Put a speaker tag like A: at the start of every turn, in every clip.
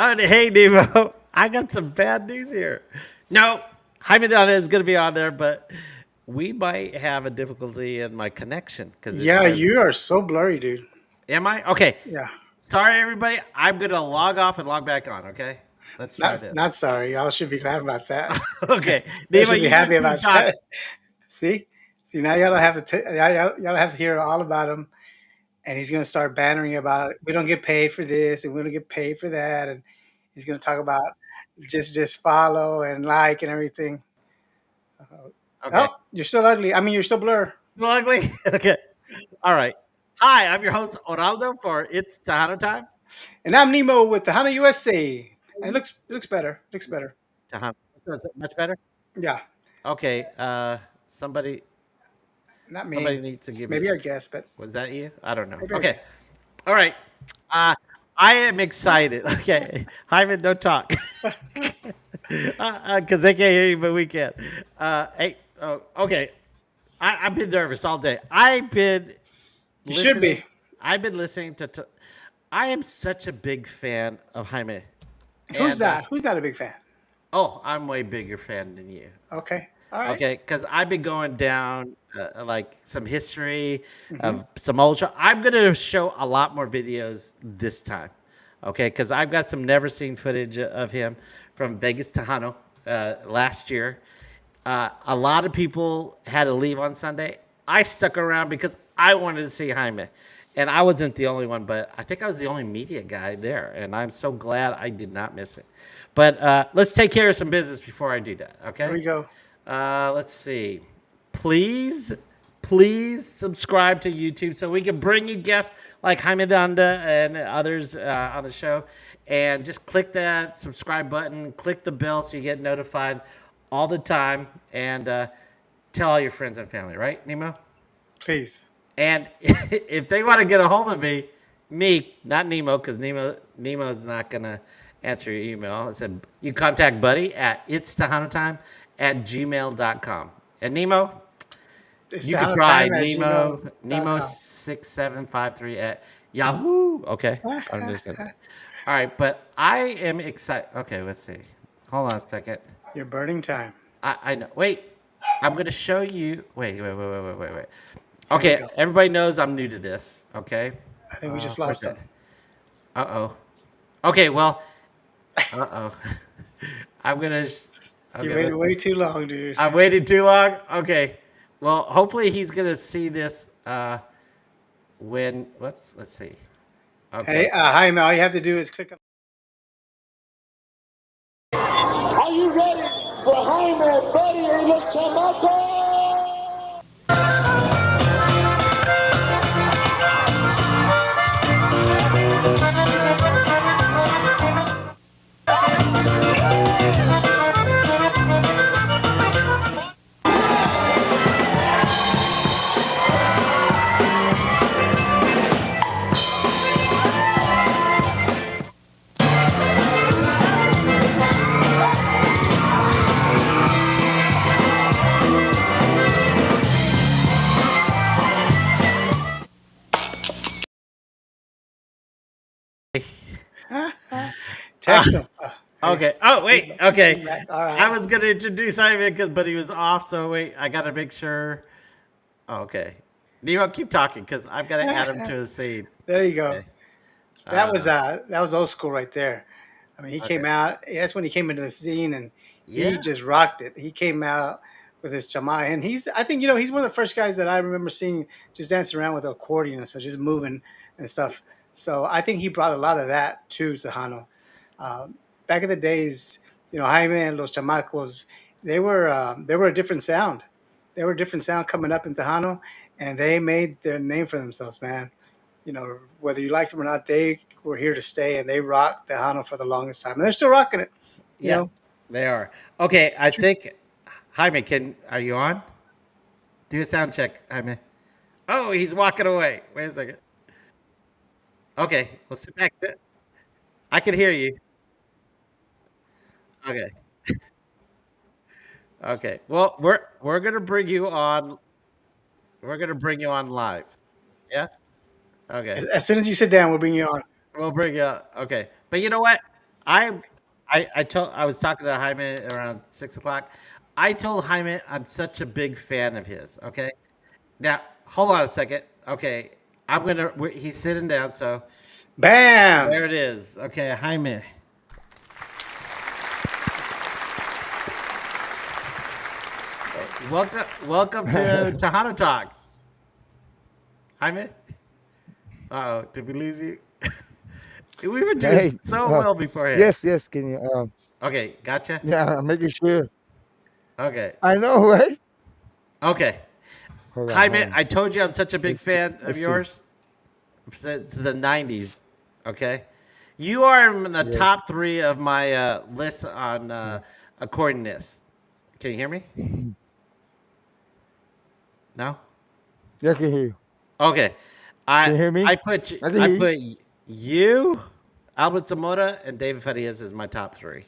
A: Oh, hey, Nemo. I got some bad news here. No, Jaime DeAnda is going to be on there, but we might have a difficulty in my connection because it
B: Yeah,
A: says,
B: you are so blurry, dude.
A: "Am I okay?"
B: Yeah,
A: Sorry, everybody. I'm going to log off and log back on. Okay, let's try this.
B: not sorry. Y'all should be glad about that.
A: Okay,
B: Y'all
A: Nemo,
B: should be
A: you
B: happy
A: just keep
B: about
A: talking.
B: that. See, now y'all don't have to. Y'all don't have to hear all about him, and he's gonna start bantering about we don't get paid for this, and we don't get paid for that, and he's gonna talk about just follow and like and everything.
A: Okay,
B: Oh, you're still ugly. I mean, you're still blur.
A: still ugly. Okay, all right. Hi, I'm your host Oraldo for It's Tejano Time.
B: And I'm Nemo with the Hana USA. And it looks better. Looks better.
A: Tejano, is it much better?
B: Yeah,
A: Okay, somebody
B: not
A: somebody
B: me.
A: needs to give me.
B: Maybe our guest, but
A: Was that you? I don't know.
B: maybe our
A: Okay.
B: guest.
A: All right. Uh, I am excited. Okay. Hyman, don't talk. Because they can't hear you, but we can. Hey, oh, okay. I've been nervous all day.
B: You should
A: Listening.
B: be.
A: I've been listening to. I am such a big fan of Jaime.
B: Who's
A: And,
B: that? Who's not a big fan?
A: oh, I'm way bigger fan than you.
B: Okay. All right.
A: Okay, because I've been going down like some history
B: Mm-hmm.
A: of some old show. I'm gonna show a lot more videos this time. Okay, because I've got some never seen footage of him from Vegas Tejano last year. A lot of people had to leave on Sunday. I stuck around because I wanted to see Jaime. And I wasn't the only one, but I think I was the only media guy there. And I'm so glad I did not miss it. But let's take care of some business before I do that.
B: Here
A: Okay.
B: we go.
A: Let's see. Please, please subscribe to YouTube so we can bring you guests like Jaime DeAnda and others on the show. And just click that subscribe button, click the bell so you get notified all the time. And tell all your friends and family, right, Nemo?
B: Please.
A: And if they want to get a hold of me, not Nemo, because Nemo's not gonna answer your email. I said you contact Buddy at it's Time at gmail.com. And Nemo,
B: It's
A: you
B: the
A: could
B: Hana
A: try
B: time at
A: Nemo
B: gmail.com.
A: 6753 at Yahoo. Okay. I'm just gonna all right, but I am excited. Okay, let's see. Hold on a second.
B: Your burning time.
A: I know. Wait, I'm gonna show you. Wait.
B: Here we
A: Okay,
B: go.
A: everybody knows I'm new to this. Okay.
B: I think we just
A: Where's
B: lost
A: that?
B: him.
A: Uh oh. Okay, well. Uh oh. I'm gonna.
B: You
A: Okay,
B: waited
A: let's.
B: way too long, dude.
A: I waited too long. Okay. Well, hopefully he's gonna see this. When. Whoops. Let's see.
B: Hey,
A: Okay.
B: hi, Mel. All you have to do is click on.
C: Are you ready for Jaime, Buddy, and los chamacos?
A: Uh,
B: Text him. Hey,
A: okay. Oh
B: he's
A: wait.
B: back. He's
A: Okay.
B: back. All
A: I
B: right.
A: was gonna introduce Simon, but he was off. So wait, I gotta make sure. Oh, okay. Nemo, keep talking because I've got to add him to the scene.
B: There you go.
A: Okay. Uh,
B: That was old school right there. I mean, he
A: okay.
B: came out. That's when he came into the scene, and he
A: Yeah.
B: just rocked it. He came out with his chamay, and I think he's one of the first guys that I remember seeing just dancing around with an accordion and stuff, just moving and stuff. So I think he brought a lot of that to Tejano. Back in the days, Jaime and Los Chamacos, they were a different sound. They were a different sound coming up in Tejano, and they made their name for themselves, man. Whether you liked them or not, they were here to stay, and they rocked Tejano for the longest time, and they're still rocking it. You
A: Yes,
B: know,
A: they are. Okay. I think Jaime, are you on? Do a sound check, Jaime. Oh, he's walking away. Wait a second. Okay. Let's sit back. I can hear you. Okay. Okay. Well, we're gonna bring you on. We're gonna bring you on live. Yes. Okay.
B: as soon as you sit down, we'll bring you on.
A: We'll bring you up. Okay, but you know what? I I was talking to Jaime around 6 o'clock. I told Jaime I'm such a big fan of his. Okay, now hold on a second. Okay, he's sitting down, so
B: Bam.
A: there it is. Okay, Jaime, welcome to Tejano Talk. Jaime. Oh, did we lose you? We were doing
D: Hey,
A: so well beforehand.
D: yes, yes. Can you?
A: Okay, gotcha.
D: Yeah, I'm making sure.
A: Okay,
D: I know, right?
A: okay.
D: Hold on, hold
A: Jaime,
D: on.
A: I told you I'm such a big fan of
D: Let's see.
A: yours since the 90s. Okay. You are in the
D: Yes.
A: top three of my list on accordionist. Can you hear me? No?
D: Yeah, I can hear you.
A: Okay.
D: Can
A: I
D: you hear me? I can
A: I
D: hear you.
A: put you, Albert Zamora, and David Farias as my top three.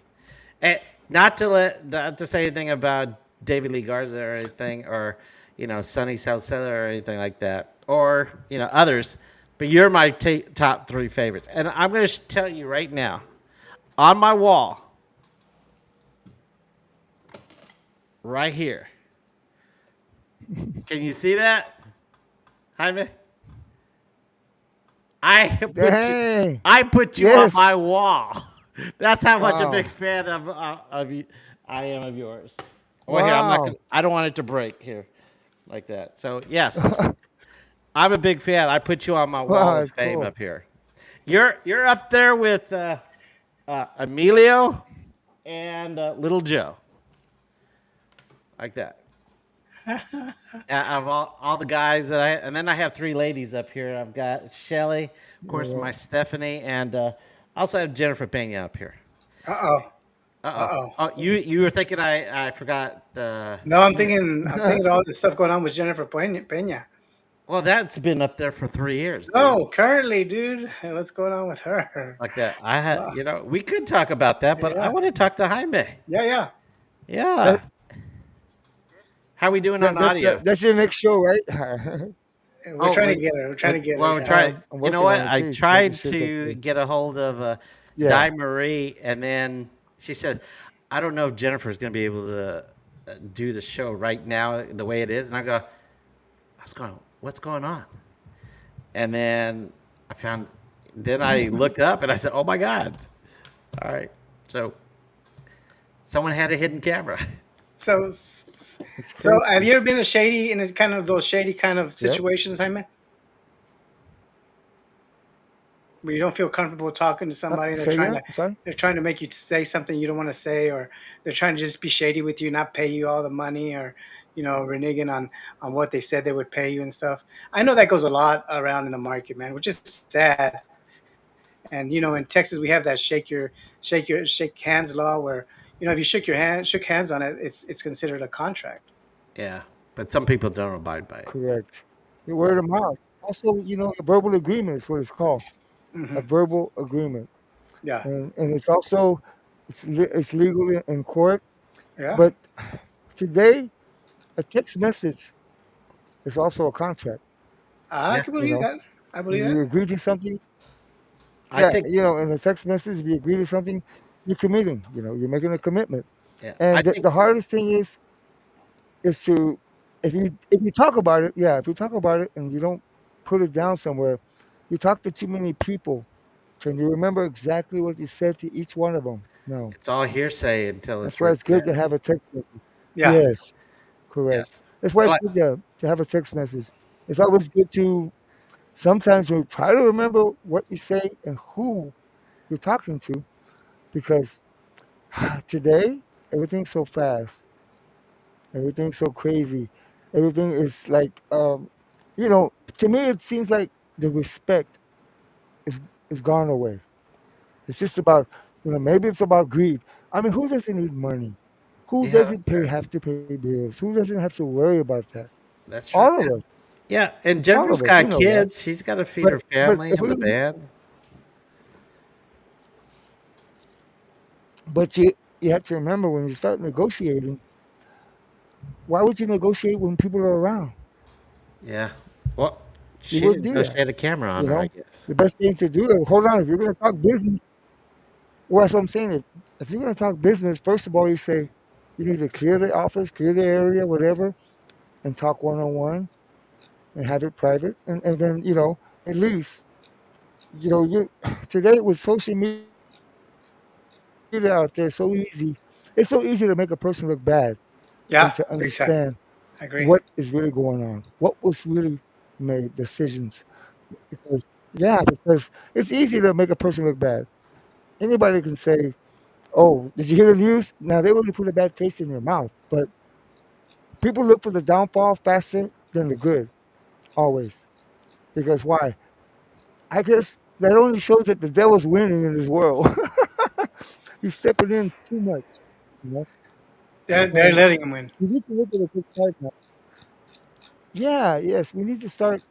A: And not to say anything about David Lee Garza or anything, or Sonny Salcedo or anything like that, or others, but you're my top three favorites. And I'm going to tell you right now, on my wall, right here. Can you see that, Jaime? I put you.
D: Dang.
A: I put you on
D: Yes.
A: my wall. That's how much a big
D: Wow.
A: fan of you I am of yours. Well, here I'm not gonna.
D: Wow.
A: I don't want it to break here, like that. So yes, I'm a big fan. I put you on my wall
D: Wow,
A: of
D: that's
A: fame
D: cool.
A: up here. You're up there with Emilio and Little Joe, like that. Out of all the guys and then I have three ladies up here. I've got Shelly, of course,
D: Yeah.
A: my Stephanie, and I also have Jennifer Pena up here.
B: Uh oh.
A: Uh
B: Uh
A: oh.
B: oh.
A: Oh, you were thinking I forgot the.
B: No, I'm thinking all this stuff going on with Jennifer Pena.
A: Well, that's been up there for 3 years, dude.
B: No, currently, dude. Hey, what's going on with her?
A: Like that. I had,
B: Oh,
A: we could talk about that, but I
B: yeah.
A: want to talk to Jaime.
B: Yeah, yeah.
A: Yeah.
D: That,
A: How we doing on audio?
D: that's your next show, right?
B: We're
A: Oh,
B: trying to get her. We're trying to get her.
A: well, we're
B: Yeah.
A: trying.
D: I'm
A: You know
D: working
A: what?
D: on it
A: I
D: too. Making
A: tried
D: sure it's
A: to
D: okay.
A: get a hold of
D: Yeah.
A: Di Marie, and then she said, "I don't know if Jennifer's going to be able to do the show right now the way it is." And I was going, "What's going on?" And then I found. Then I looked up and I said, "Oh my God!" All right, so someone had a hidden camera.
B: So,
D: It's
B: so
D: crazy.
B: have you ever been a shady in a kind of those shady kind of
D: Yep.
B: situations, Jaime? Where you don't feel comfortable talking to somebody,
D: Say again. Sorry.
B: they're trying to make you say something you don't want to say, or they're trying to just be shady with you, not pay you all the money, or reneging on what they said they would pay you and stuff. I know that goes a lot around in the market, man, which is sad. And in Texas we have that shake hands law, where if you shook hands on it, it's considered a contract.
A: Yeah, but some people don't abide by it.
D: Correct. The word of mouth. Also, a verbal agreement is what it's called. A
B: Hmm.
D: verbal agreement,
B: Yeah,
D: and it's also it's legal in court.
B: yeah.
D: But today, a text message is also a contract.
B: I
A: Yeah,
B: can
D: You
B: believe
D: know,
B: that. I
D: if
B: believe that.
D: you agree to something,
A: I
D: yeah,
A: think.
D: in a text message, if you agree to something, you're committing. You're making a commitment.
A: Yeah, I
D: And
A: think.
D: the hardest thing is to if you talk about it, yeah, if you talk about it and you don't put it down somewhere, you talk to too many people. Can you remember exactly what you said to each one of them? No.
A: It's all hearsay until
D: That's
A: it's
D: why
A: written
D: it's good to
A: down.
D: have a text message.
B: Yeah.
D: Yes, correct.
A: Yes.
D: That's why
A: But
D: it's
A: like,
D: good to have a text message. It's always good to sometimes you try to remember what you say and who you're talking to because today everything's so fast, everything's so crazy, everything is like you know. To me, it seems like the respect is is gone away. It's just about maybe it's about greed. I mean, who doesn't need money? Who
A: yeah,
D: doesn't have to pay bills? Who doesn't have to worry about that?
A: that's true.
D: All of us,
A: Yeah, and
D: all
A: Jennifer's
D: of us, we
A: got
D: know that.
A: kids. She's got to feed
D: But
A: her
D: but
A: family
D: if
A: and
D: we
A: the band.
D: but you have to remember when you start negotiating, why would you negotiate when people are around?
A: Yeah. Well, She
D: You wouldn't
A: didn't
D: do
A: know she
D: that.
A: had a camera on
D: You
A: her, I
D: know,
A: guess.
D: the best thing to do. Hold on, if you're going to talk business, well, that's what I'm saying. If you're going to talk business, first of all, you say you need to clear the office, clear the area, whatever, and talk one on one and have it private, and then at least you today with social media out there, so easy. It's so easy to make a person look bad than to understand
B: Yeah,
D: what
B: exactly.
D: is really
B: I
D: going
B: agree.
D: on, what was really made decisions. Because because it's easy to make a person look bad. Anybody can say, "Oh, did you hear the news?" Now they already put a bad taste in your mouth, but people look for the downfall faster than the good, always. Because why? I guess that only shows that the devil's winning in this world. He's stepping in too much, you know.
B: They're
D: And
B: letting him win.
D: we need to look at the good side now. Yeah, yes, we need to start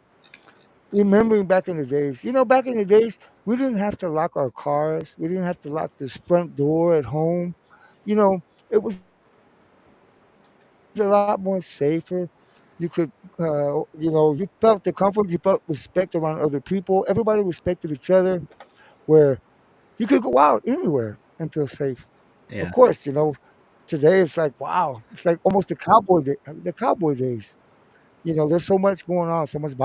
D: remembering back in the days. Back in the days, we didn't have to lock our cars. We didn't have to lock this front door at home. It was a lot more safer. You could, you felt the comfort. You felt respect around other people. Everybody respected each other. Where you could go out anywhere and feel safe. Of course,
A: Yeah,
D: today it's like wow, it's like almost the cowboy days. There's so much going on, so much violence, so much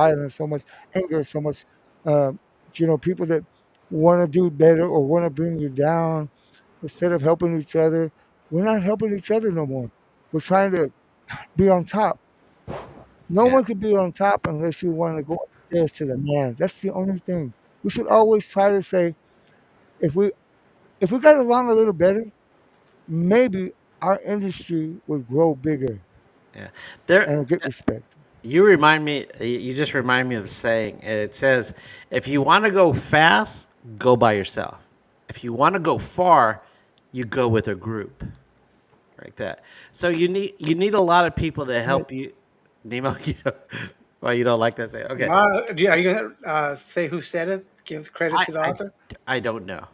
D: anger, so much, uh, people that want to do better or want to bring you down instead of helping each other. We're not helping each other no more. We're trying to be on top. No
A: yeah,
D: one can be on top unless you want to go upstairs to the man. That's the only thing. We should always try to say if we if we got along a little better, maybe our industry would grow bigger
A: yeah. There,
D: and get respect.
A: you remind me. You just remind me of a saying. It says, "If you want to go fast, go by yourself. If you want to go far, you go with a group." Like that. So you need a lot of people to
D: Yeah.
A: help you. Nemo, well, you don't like that saying. Okay,
B: Are you gonna say who said it? Give credit
A: I
B: to the
A: I
B: author.
A: I don't know.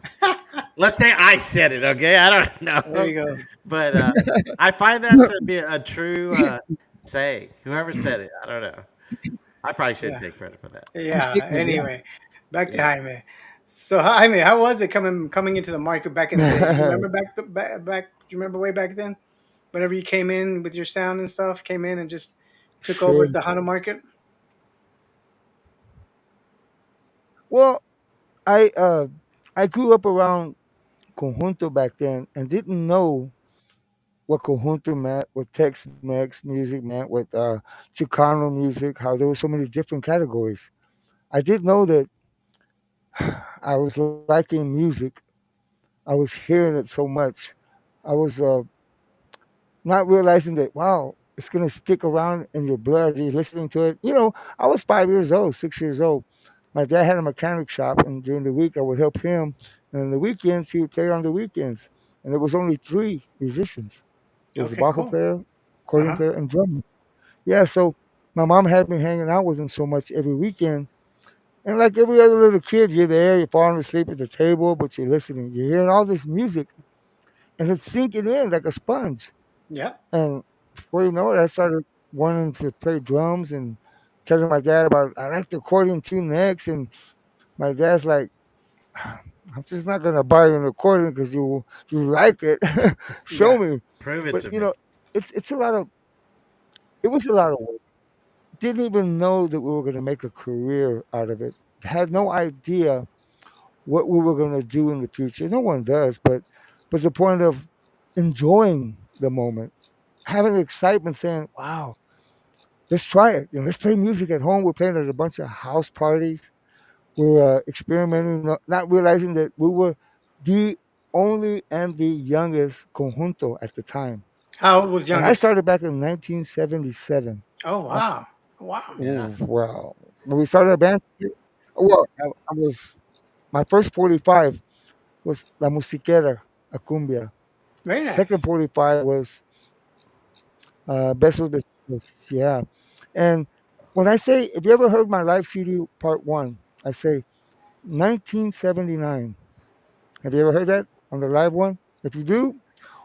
A: Let's say I said it. Okay, I don't
B: There
A: know,
B: you go.
A: but I find that to be a true saying. Whoever said it, I don't know. I probably should
B: Yeah,
A: take credit for that.
D: You
B: yeah.
D: stick with
B: Anyway, back to
A: Yeah.
B: Jaime. So Jaime, how was it coming into the market back in the day? You
D: yeah.
B: remember back? You remember way back then? Whenever you came in with your sound and stuff, came in and just took over
D: Sure.
B: the Hana market.
D: Well, I uh I grew up around conjunto back then and didn't know what conjunto meant, what Tex-Mex music meant, what Chicano music, how there were so many different categories. I did know that I was liking music. I was hearing it so much. I was not realizing that wow, it's gonna stick around in your blood. You're listening to it. I was 5 years old, 6 years old. My dad had a mechanic shop, and during the week I would help him. And on the weekends, he would play on the weekends. And there was only three musicians. There was a
B: Okay,
D: bajo
B: cool.
D: player,
B: Uh
D: accordion
B: huh.
D: player, and drummer. Yeah, so my mom had me hanging out with him so much every weekend. And like every other little kid, you're there, you're falling asleep at the table, but you're listening. You're hearing all this music, and it's sinking in like a sponge.
B: Yeah,
D: And before you know it, I started wanting to play drums and telling my dad about I like the accordion tune next. And my dad's like, I'm just not gonna buy you an accordion because you like it. Show
B: yeah.
D: me.
A: Prove it
D: But
A: to me.
D: it's a lot of it was a lot of work. Didn't even know that we were gonna make a career out of it. Had no idea what we were gonna do in the future. No one does, but the point of enjoying the moment, having the excitement, saying, "Wow, let's try it. Let's play music at home." We're playing at a bunch of house parties. We're experimenting, not realizing that we were the only and the youngest conjunto at the time.
B: How old was
D: And I
B: youngest?
D: started back in 1977.
B: Oh
D: Uh,
B: wow, wow.
A: Yeah.
D: well, when we started a band, well, I was my first 45 was La Musiquera, a cumbia.
B: Very
D: Second
B: nice.
D: 45 was Besos Besitos. Yeah. And when I say, if you ever heard my live CD part one, I say 1979. Have you ever heard that on the live one? If you do,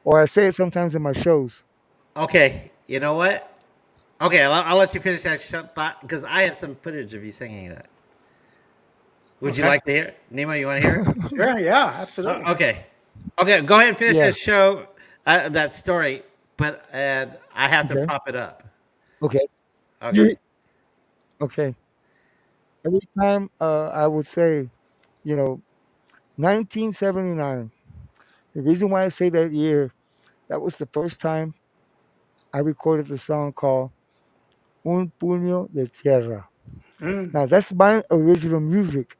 D: or I say it sometimes in my shows.
A: Okay. You know what? Okay, I'll let you finish that thought because I have some footage of you singing that. Would you
B: Okay.
A: like to hear it? Nemo, you want to hear it?
B: Sure. Yeah. Absolutely.
A: Okay. Okay, go ahead and finish
D: Yeah.
A: that show, that story, but I have to
D: Okay.
A: prop it up.
D: Okay.
A: Okay.
D: You, okay. Every time I would say, you know, 1979. The reason why I say that year, that was the first time I recorded the song called Un Puño de Tierra.
B: Mm,
D: Now, that's my original music.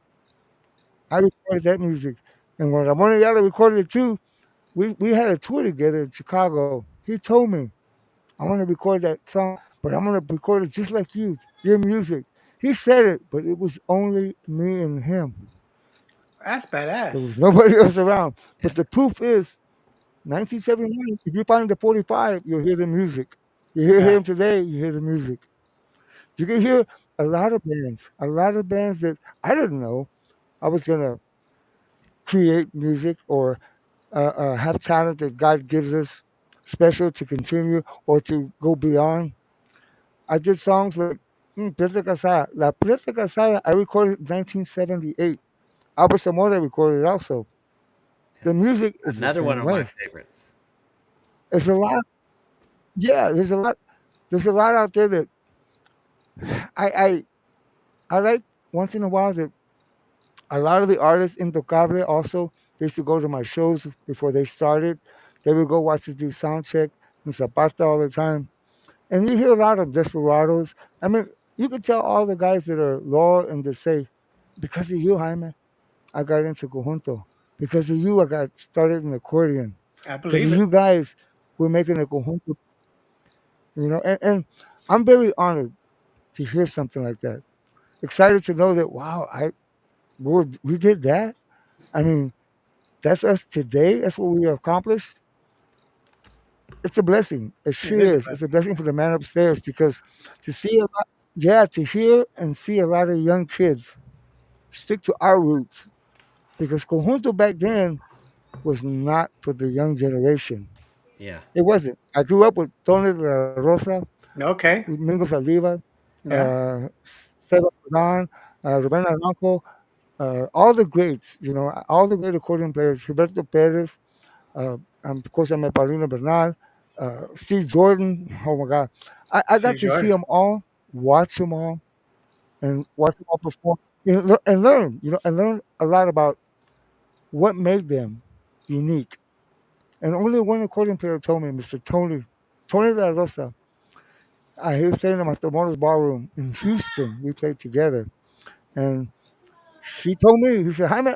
D: I recorded that music. And when Ramon Ayala recorded it too, we had a tour together in Chicago. He told me, I want to record that song, but I'm going to record it just like you, your music. He said it, but it was only me and him.
B: that's
D: There was
B: badass.
D: nobody else around.
A: Yeah.
D: But the proof is 1979, if you find the 45, you'll hear the music. You hear
B: Yeah.
D: him today, you hear the music. You can hear a lot of bands that I didn't know I was going to create music or have talent that God gives us special to continue or to go beyond. I did songs like Preta Casada. La Preta Casada, I recorded in 1978. Albert Zamora recorded it also.
A: Yeah.
D: The music is the
A: Another one
D: same
A: of my
D: way.
A: favorites.
D: There's a lot. Yeah, there's a lot. There's a lot out there that I I, I like once in a while that a lot of the artists in Tocable also they used to go to my shows before they started. They would go watch us do sound check in Zapata all the time. And you hear a lot of desperados. I mean, you could tell all the guys that are loyal and that say, because of you, Jaime, I got into conjunto. Because of you, I got started in accordion.
B: I
D: Because of
B: believe it.
D: you guys, we're making a conjunto. And I'm very honored to hear something like that. Excited to know that, wow, we did that. I mean, that's us today. That's what we accomplished. It's a blessing. It
B: It
D: sure
B: is a
D: is. It's a
B: blessing.
D: blessing for the man upstairs because to see a lot, yeah, to hear and see a lot of young kids stick to our roots because conjunto back then was not for the young generation.
A: Yeah.
D: It wasn't. I grew up with Tony de la Rosa,
B: Okay.
D: Mingo Saliva,
B: Yeah.
D: Esteban Pagan, Ruben Aranco, all the greats, all the great accordion players, Roberto Perez, uh, of course, I met Paulino Bernal, Steve Jordan. Oh my God, I got
B: Steve
D: to see
B: Jordan.
D: them all, watch them all, and watch them all perform, and learn, and learn a lot about what made them unique. And only one accordion player told me, Mr. Tony De La Rosa. He was playing in my Matamoros Ballroom in Houston. We played together, and he told me, he said, Jaime,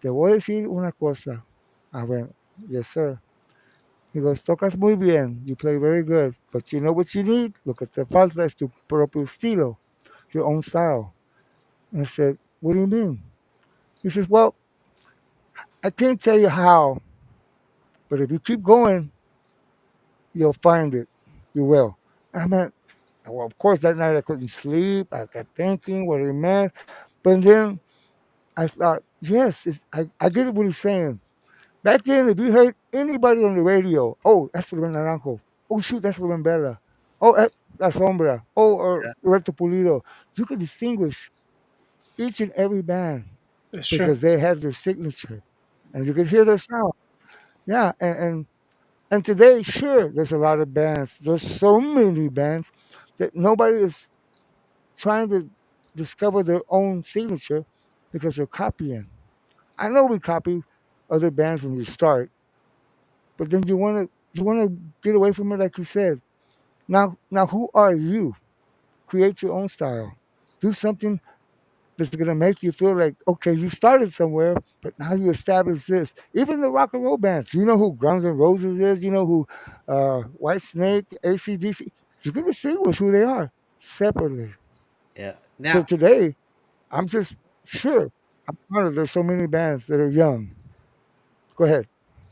D: te voy a decir una cosa. I went, yes, sir. He goes, tocas muy bien. You play very good. But you know what you need? Lo que te falta es tu propio estilo, your own style. And I said, what do you mean? He says, well, I can't tell you how, but if you keep going, you'll find it. You will. And I meant, well, of course, that night I couldn't sleep. I kept thinking what he meant. But then I thought, yes, I get what he's saying. Back then, if you heard anybody on the radio, oh, that's Ruben Naranjo. Oh, shoot, that's Ruben Bella. Oh, that's Sombra. Oh, or
A: Yeah.
D: Roberto Pulido. You could distinguish each and every band
B: It's true.
D: because they had their signature, and you could hear their sound. Yeah, and today, sure, there's a lot of bands. There's so many bands that nobody is trying to discover their own signature because they're copying. I know we copy other bands when you start, but then you wanna get away from it, like you said. Now, who are you? Create your own style. Do something that's gonna make you feel like okay, you started somewhere, but now you establish this. Even the rock and roll bands. You know who Guns N' Roses is. You know who White Snake, AC/DC. You can distinguish who they are separately.
A: Yeah.
D: So
A: Now,
D: today, I'm just sure. I'm honored there's so many bands that are young. Go ahead.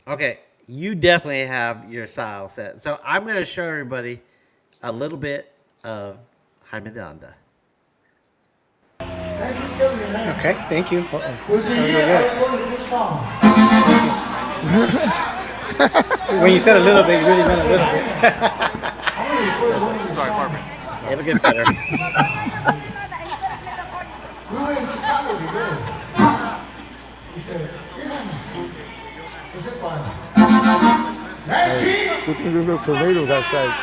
A: okay, you definitely have your style set. So I'm going to show everybody a little bit of Jaime DeAnda.
B: Okay. Thank you.
D: Uh-oh.
B: That was real good. When you said a little bit, you really meant a little bit.
A: It'll get better.
D: We were in Chicago today. He said, what's it called? 19! Good thing there's no tornadoes outside.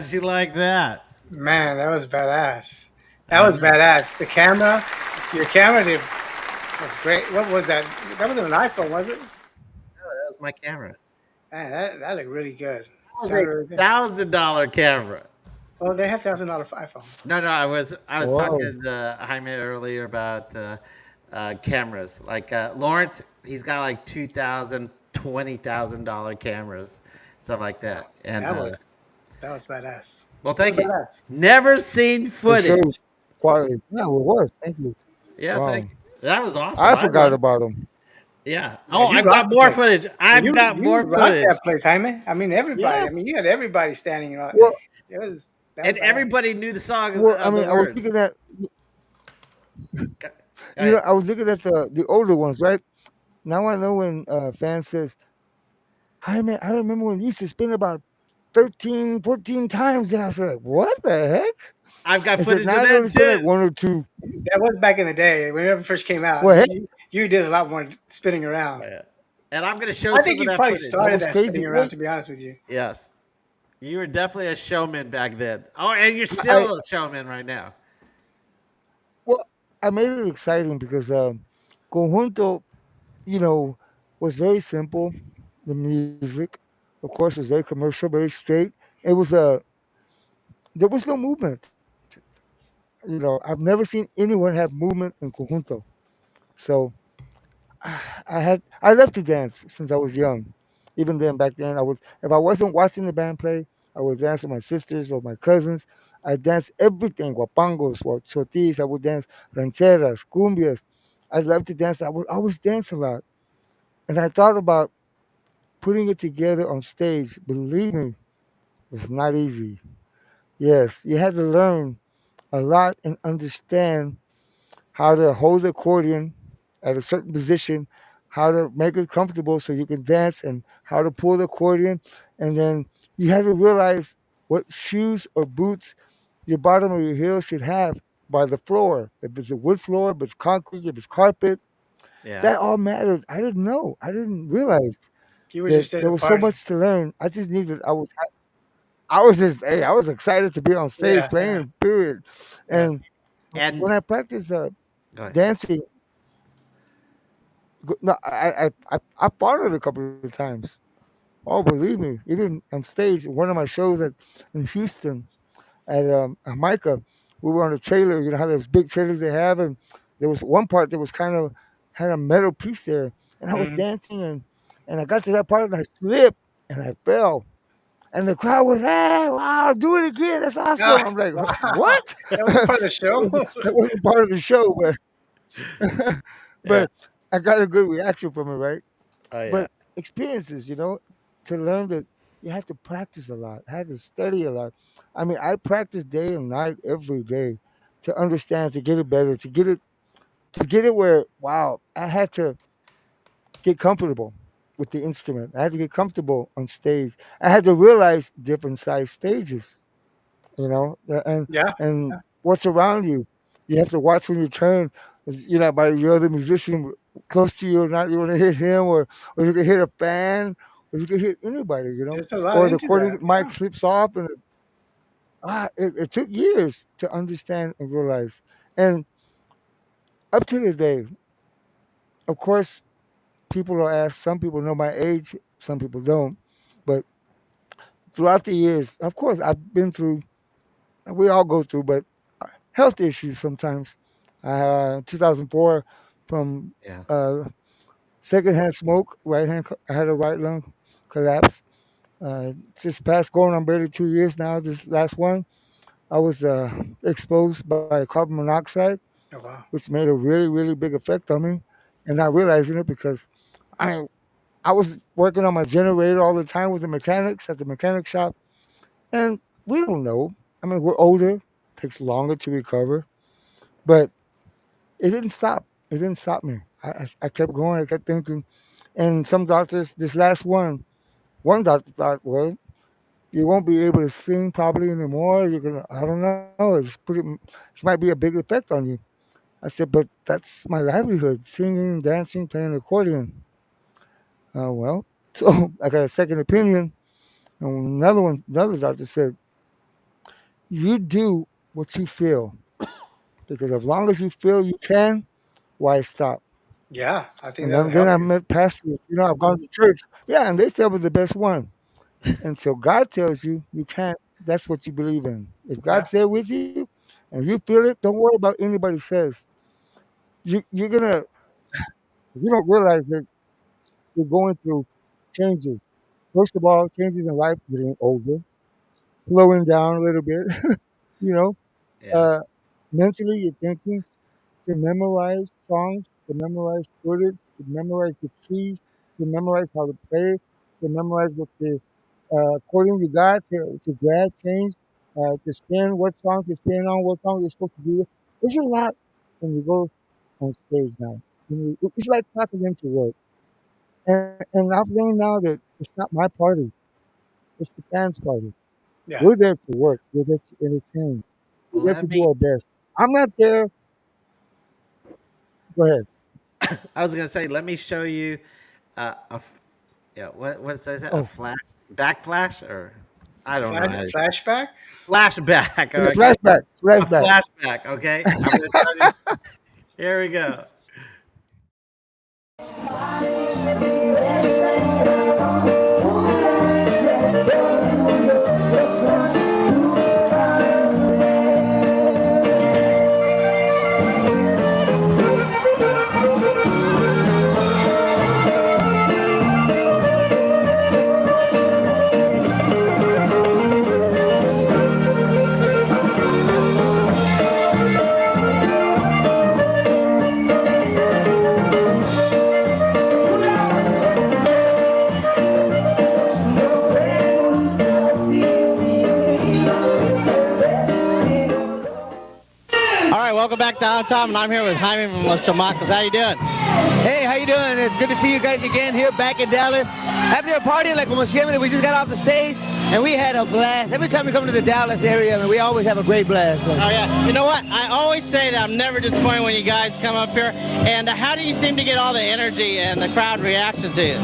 A: How'd you like that?
B: Man, that was badass. That
A: I
B: was
A: know.
B: badass. The camera, your camera did was great. What was that? That wasn't an iPhone, was it?
A: That was my camera.
B: Man, that looked really good.
A: That was
B: Sounded
A: a
B: really good.
A: $1,000 camera.
B: Well, they have $1,000 iPhones.
A: No, no, I was
D: Whoa.
A: talking to Jaime earlier about cameras. Like Lawrence, he's got like 2,000, $20,000 cameras, stuff like
B: Wow,
A: that. And
B: that was that was badass.
A: well,
B: That was
A: thank you.
B: badass.
A: Never seen
D: It shows
A: footage.
D: quality. Yeah, well, it was. Thank you.
A: Yeah, thank
D: Wow.
A: you. That was awesome.
D: I
A: I
D: forgot
A: love.
D: about them.
A: Yeah.
B: Yeah,
A: Oh,
B: you
A: I've
B: rocked
A: got
B: the
A: more
B: place.
A: footage. I've got
B: You
A: more
B: rocked
A: footage.
B: that place, Jaime. I mean, everybody. I
A: Yes.
B: mean, you had everybody standing.
D: Well,
B: It was that was
A: And
B: badass.
A: everybody knew the songs,
D: well, I
A: the
D: mean, I was
A: words.
D: looking at,
A: Go ahead.
D: I was looking at the older ones, right? Now I know when fans says, "Hi, man, I remember when you used to spin about 13, 14 times." And I was like, "What the heck?"
A: I've got
D: I said,
A: footage
D: "Now
A: of
D: I
A: that
D: only spin
A: too.
D: like one or two."
B: That was back in the day when it first came out.
D: Well, hey,
B: You did a lot more spinning around.
A: Yeah. And I'm going to show
B: I
A: some
B: think
A: of
B: you
A: that
B: probably
A: footage.
D: that
B: started
D: was
B: that
D: crazy.
B: spinning around.
D: Well,
B: To be honest with you,
A: Yes. You were definitely a showman back then. Oh, and you're
D: I
A: still a showman right now.
D: well, I made it exciting because Conjunto, you know, was very simple. The music, of course, was very commercial, very straight. It was there was no movement. I've never seen anyone have movement in Conjunto. So I loved to dance since I was young. Even then, back then, I would if I wasn't watching the band play, I would dance with my sisters or my cousins. I danced everything, guapangos, chotis. I would dance rancheras, cumbias. I loved to dance. I would always dance a lot, and I thought about putting it together on stage. Believe me, it's not easy. Yes, you had to learn a lot and understand how to hold the accordion at a certain position, how to make it comfortable so you can dance, and how to pull the accordion. And then you have to realize what shoes or boots your bottom of your heel should have by the floor. If it's a wood floor, if it's concrete, if it's carpet,
A: Yeah.
D: that all mattered. I didn't know. I didn't realize
B: you were
D: that
B: just there
D: there
B: to
D: was so
B: party.
D: much to learn. I just needed. I was just. Hey, I was excited to be on stage
B: Yeah, yeah,
D: playing. Period.
B: yeah.
D: And
A: And
D: when I practiced
A: go ahead.
D: dancing, no, I fought it a couple of times. Oh, believe me, even on stage, one of my shows in Houston at Micah, we were on a trailer. You know how those big trailers they have, and there was one part that was kind of had a metal piece there, and I was
B: Mhm.
D: dancing, and I got to that part and I slipped and I fell, and the crowd was, "Hey, wow, do it again! That's awesome!"
B: Ah,
D: I'm like,
B: wow,
D: "What?"
B: that wasn't part of the
D: that
B: show.
D: was that wasn't part of the show, but
A: Yeah.
D: but I got a good reaction from it, right?
A: Oh yeah.
D: But experiences, to learn that you have to practice a lot, I had to study a lot. I mean, I practice day and night every day to understand, to get it better, to get it where wow, I had to get comfortable with the instrument. I had to get comfortable on stage. I had to realize different size stages, and
B: Yeah,
D: and what's around you. You have to watch when you turn. By your other musician close to you, or not you want to hit him, or you can hit a fan, or you can hit anybody,
B: there's a lot
D: or the
B: into that.
D: recording mic
B: Yeah,
D: slips off, and it took years to understand and realize. And up to the day, of course, people will ask. Some people know my age, some people don't, but throughout the years, of course, I've been through. We all go through, but health issues sometimes. 2004, from
A: Yeah.
D: uh, secondhand smoke, right hand. I had a right lung collapse. Just past going on barely 2 years now. This last one, I was exposed by carbon monoxide,
B: oh, wow.
D: which made a really, really big effect on me, and not realizing it because I I was working on my generator all the time with the mechanics at the mechanic shop, and we don't know. I mean, we're older, takes longer to recover, but it didn't stop. It didn't stop me. I kept going. I kept thinking, and some doctors, this last one doctor thought, well, you won't be able to sing probably anymore. You're gonna, I don't know. This might be a big effect on you. I said, but that's my livelihood: singing, dancing, playing accordion. Well, so I got a second opinion, and another doctor said, you do what you feel because as long as you feel you can, why stop?
B: Yeah, I think
D: And
B: that'll
D: then
B: help
D: I
B: you.
D: met pastors. I've gone to church. Yeah, and they said I was the best one. Until God tells you you can't, that's what you believe in. If
B: Yeah,
D: God's there with you and you feel it, don't worry about anybody says. You're gonna you don't realize that you're going through changes. First of all, changes in life, getting older, slowing down a little bit. you know,
A: Yeah.
D: uh, mentally, you're thinking to memorize songs, to memorize footage, to memorize the keys, to memorize how to play, to memorize what to, according to God, to grab, change, to spin, what song to spin on, what song you're supposed to do. There's a lot when you go on stage now. It's like talking into work. And I've learned now that it's not my party, it's the fans' party.
B: yeah.
D: We're there to work, we're there to entertain, we're there to
A: Let
D: do
A: me.
D: our best. I'm not there. Go ahead.
A: I was gonna say, let me show you yeah. What says that? A
D: Oh,
A: flash, backflash, or I don't know how to
B: Flashback.
A: flashback.
D: in the
A: Okay,
D: flashback,
A: a
D: flashback.
A: flashback. Okay, I'm gonna show you. Here we go.
E: All right, welcome back to Out Tom, and I'm here with Hime from Los Chamacos. How you doing?
F: Hey, how you doing? It's good to see you guys again here back in Dallas. After a party like como siempre, we just got off the stage and we had a blast. Every time we come to the Dallas area, we always have a great blast.
E: Oh yeah. You know what? I always say that I'm never disappointed when you guys come up here. And how do you seem to get all the energy and the crowd reaction to you?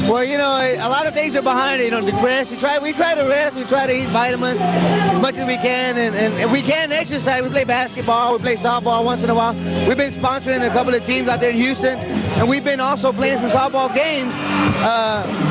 F: Well, a lot of things are behind it. The rest. We try to rest. We try to eat vitamins as much as we can, and if we can exercise. We play basketball. We play softball once in a while. We've been sponsoring a couple of teams out there in Houston, and we've been also playing some softball games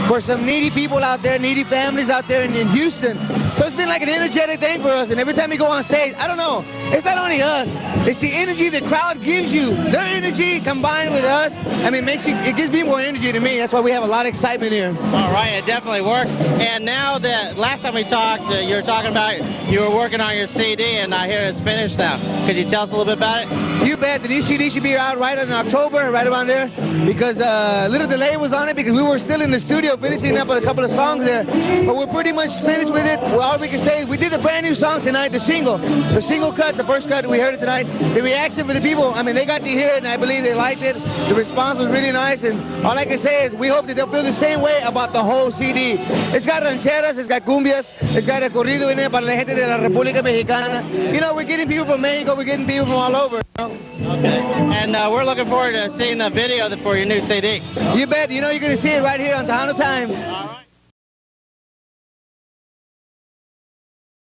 F: for some needy people out there, needy families out there in Houston. So it's been like an energetic thing for us. And every time we go on stage, I don't know. It's not only us. It's the energy the crowd gives you. Their energy combined with us. I mean, it gives me more energy to me. That's why we have a lot of excitement here.
E: All right, it definitely works. And now that last time we talked, you were talking about you were working on your CD, and I hear it's finished now. Could you tell us a little bit about it?
F: You bet. The new CD should be out right in October, right around there, because a little delay was on it because we were still in the studio finishing up a couple of songs there. But we're pretty much finished with it. Well, all we can say is we did a brand new song tonight, the single cut, the first cut. We heard it tonight. The reaction for the people, I mean, they got to hear it, and I believe they liked it. The response was really nice, and all I can say is we hope that they'll feel the same way about the whole CD. It's got rancheras, it's got cumbias, it's got a corrido in it para la gente de la República Mexicana. We're getting people from Mexico, we're getting people from all over.
E: Okay. And we're looking forward to seeing the video for your new CD.
F: You bet. You're going to see it right here on Tejano Time.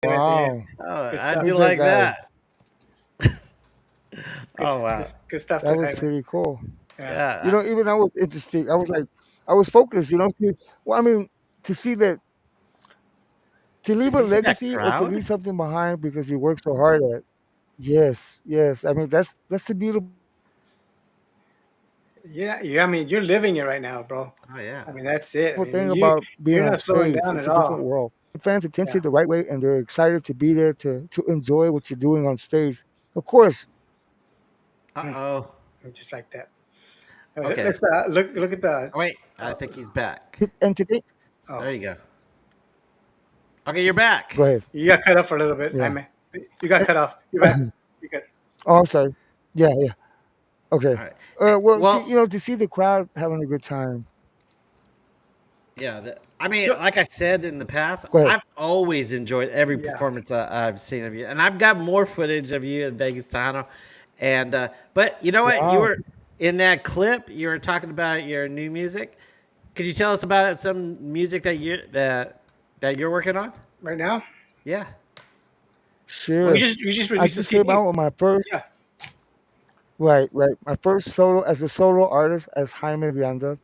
E: All right.
D: Wow.
A: Oh,
B: Good
A: how'd
B: stuff.
A: you
D: Who's
A: like
D: that
A: that? Oh wow.
B: Good stuff.
D: That was
B: Jaime.
D: pretty cool.
B: Yeah.
A: Yeah.
D: Even I was interested. I was like, I was focused. Well, I mean, to see that, to leave
A: Did
D: a
A: you see that
D: legacy or to
A: crowd?
D: leave something behind because you worked so hard at. Yes, yes. I mean, that's the beautiful
B: Yeah. I mean, you're living it right now, bro.
A: Oh yeah.
B: I mean, that's it. I
D: thing
B: mean,
D: about being
B: you're
D: on
B: not slowing
D: stage.
B: down
D: It's
B: at
D: a different
B: all.
D: world. Fans
B: Yeah.
D: attention the right way, and they're excited to be there to enjoy what you're doing on stage. Of course,
B: Mm,
A: Uh-oh.
B: just like that.
A: Okay.
B: Let's look at the.
A: Oh, wait, I
B: Uh,
A: think he's back.
D: and today,
B: oh,
A: There you go. Okay, you're back.
D: go ahead.
B: you got cut off for a little bit,
D: Yeah.
B: Jaime. You got cut off. You're back. You good.
D: Oh, I'm sorry. Yeah, yeah. Okay.
A: All right. Hey,
D: Well,
A: well,
D: to see the crowd having a good time.
A: yeah. I mean,
B: So,
A: like I said in the past,
D: Go ahead.
A: I've always enjoyed every
B: yeah.
A: performance I've seen of you, and I've got more footage of you in Vegas, Tejano. And but you know what? You
D: Wow.
A: were in that clip. You were talking about your new music. Could you tell us about some music that you're working on?
B: Right now.
A: Yeah.
B: Well,
D: Sure.
B: you just
D: I
B: released a
D: just came
B: CD.
D: out with my first,
B: Yeah.
D: right. My first solo as a solo artist as Jaime DeAnda.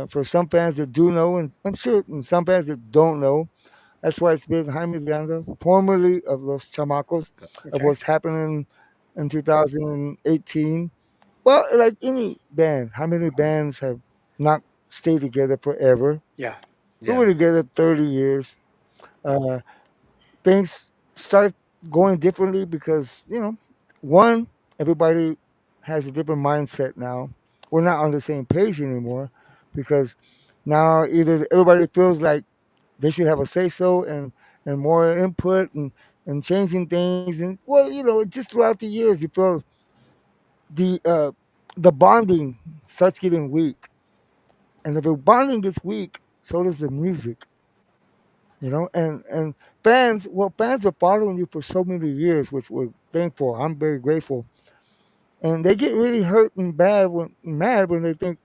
D: For some fans that do know, and I'm sure some fans that don't know, that's why it's been Jaime DeAnda, formerly of Los Chamacos, of
B: Okay.
D: what's happening in 2018. Well, like any band, how many bands have not stayed together forever?
B: Yeah.
D: We
A: Yeah.
D: were together 30 years. Uh, Things start going differently because, one, everybody has a different mindset now. We're not on the same page anymore because now either everybody feels like they should have a say so and more input and changing things. And well, just throughout the years, you feel the uh, the bonding starts getting weak. And if the bonding gets weak, so does the music. And fans are following you for so many years, which we're thankful. I'm very grateful, and they get really hurt and mad when they think,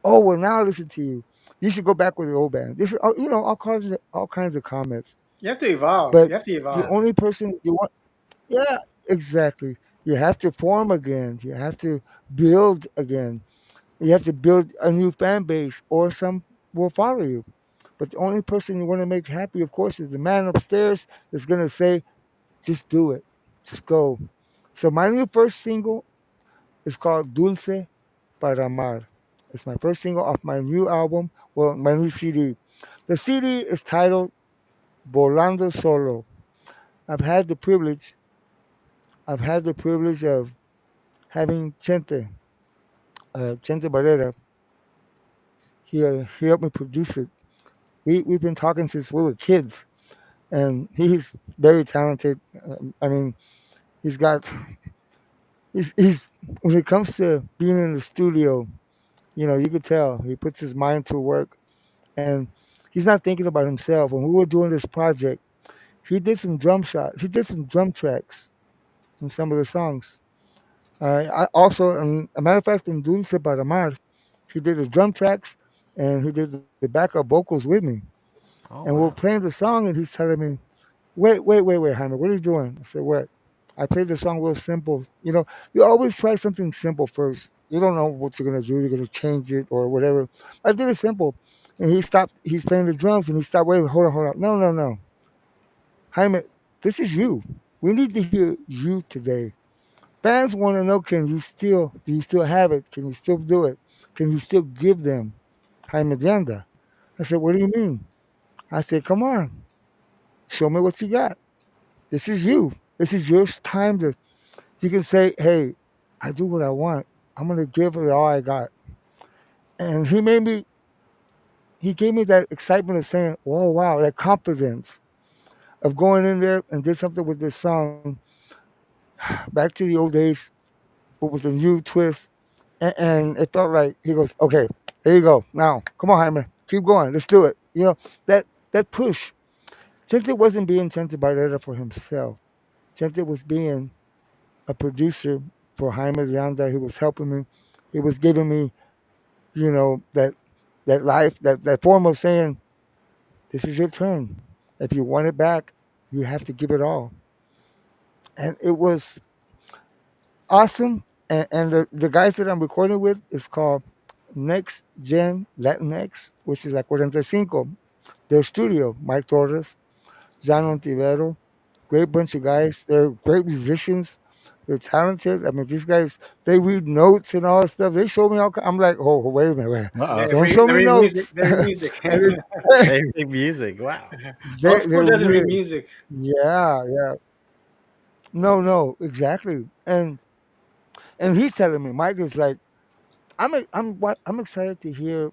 D: oh, well, now listen to you. You should go back with the old band. This is, all kinds of comments.
B: You have to evolve.
D: But
B: You have to
D: the
B: evolve.
D: only person you want, yeah, exactly. You have to form again. You have to build again. You have to build a new fan base, or some will follow you. But the only person you want to make happy, of course, is the man upstairs that's going to say, just do it. Just go. So my new first single is called Dulce para Amar. It's my first single off my new album, well, my new CD. The CD is titled Volando Solo. I've had the privilege, I've had the privilege of having Chente Barrera. He helped me produce it. We've been talking since we were kids, and he's very talented. I mean, he's got he's when it comes to being in the studio, you could tell he puts his mind to work, and he's not thinking about himself. When we were doing this project, he did some drum shots, he did some drum tracks in some of the songs. I also, a matter of fact, in Dulce para Mar, he did the drum tracks and he did the backup vocals with me. And
A: Oh
D: we're
A: wow.
D: playing the song, and he's telling me, wait, Jaime, what are you doing? I said, what? I played the song real simple. You always try something simple first. You don't know what you're gonna do. You're gonna change it or whatever. I did it simple, and he stopped. He's playing the drums, and he stopped. Wait, hold on. No, no, no, Jaime, this is you. We need to hear you today. Fans want to know: do you still have it? Can you still do it? Can you still give them Jaime DeAnda? I said, what do you mean? I said, come on, show me what you got. This is you. This is your time to. You can say, hey, I do what I want. I'm gonna give it all I got. And he gave me that excitement of saying, oh wow, that confidence of going in there and did something with this song, back to the old days, but with a new twist. And it felt like he goes, okay, there you go. Now, come on, Jaime, keep going. Let's do it. That push. Chente wasn't being Chente Barrera for himself. Chente was being a producer for Jaime Leanda. He was helping me. He was giving me, that life, that form of saying, this is your turn. If you want it back, you have to give it all. And it was awesome. And the guys that I'm recording with is called Next Gen Latinx, which is like 45. Their studio, Mike Torres, John Ontivero, great bunch of guys. They're great musicians. They're talented. I mean, these guys, they read notes and all that stuff. They show me all. I'm like, oh, wait a minute, wait.
A: Uh
B: They
D: Don't
B: read,
D: show
B: they
D: me
B: read music.
D: notes.
B: They read music.
D: And it's,
A: oh. They make music. Wow.
B: Old school
D: they're
B: doesn't read
D: really,
B: music.
D: yeah. No, no, exactly. And he's telling me, Mike is like, I'm excited to hear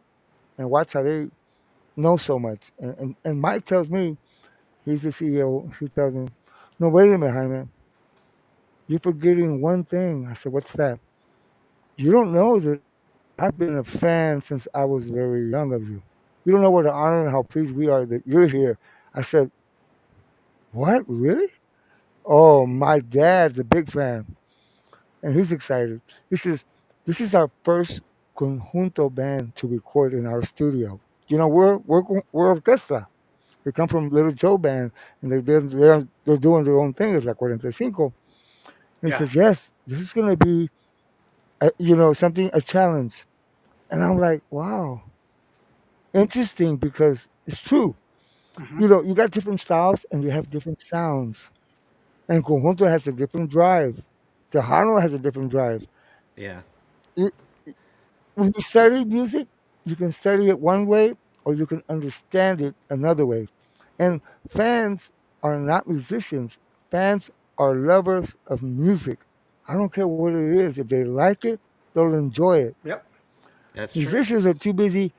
D: and watch how they know so much. And Mike tells me, he's the CEO. He tells me, no, wait a minute, Jaime, you're forgetting one thing. I said, what's that? You don't know that I've been a fan since I was very young of you. You don't know what an honor and how pleased we are that you're here. I said, what? Really? Oh, my dad's a big fan, and he's excited. He says, this is our first conjunto band to record in our studio. We're orchestra. They come from Little Joe band, and they're doing their own thing. It's like 45. And he
B: Yeah.
D: says, yes, this is going to be, something, a challenge. And I'm like, wow, interesting because it's true.
B: Hmm.
D: You got different styles and you have different sounds. And Conjunto has a different drive. Tejano has a different drive.
A: Yeah.
D: You- When you study music, you can study it one way or you can understand it another way. And fans are not musicians. Fans are lovers of music. I don't care what it is. If they like it, they'll enjoy it.
B: Yep.
A: That's true.
D: Musicians are too busy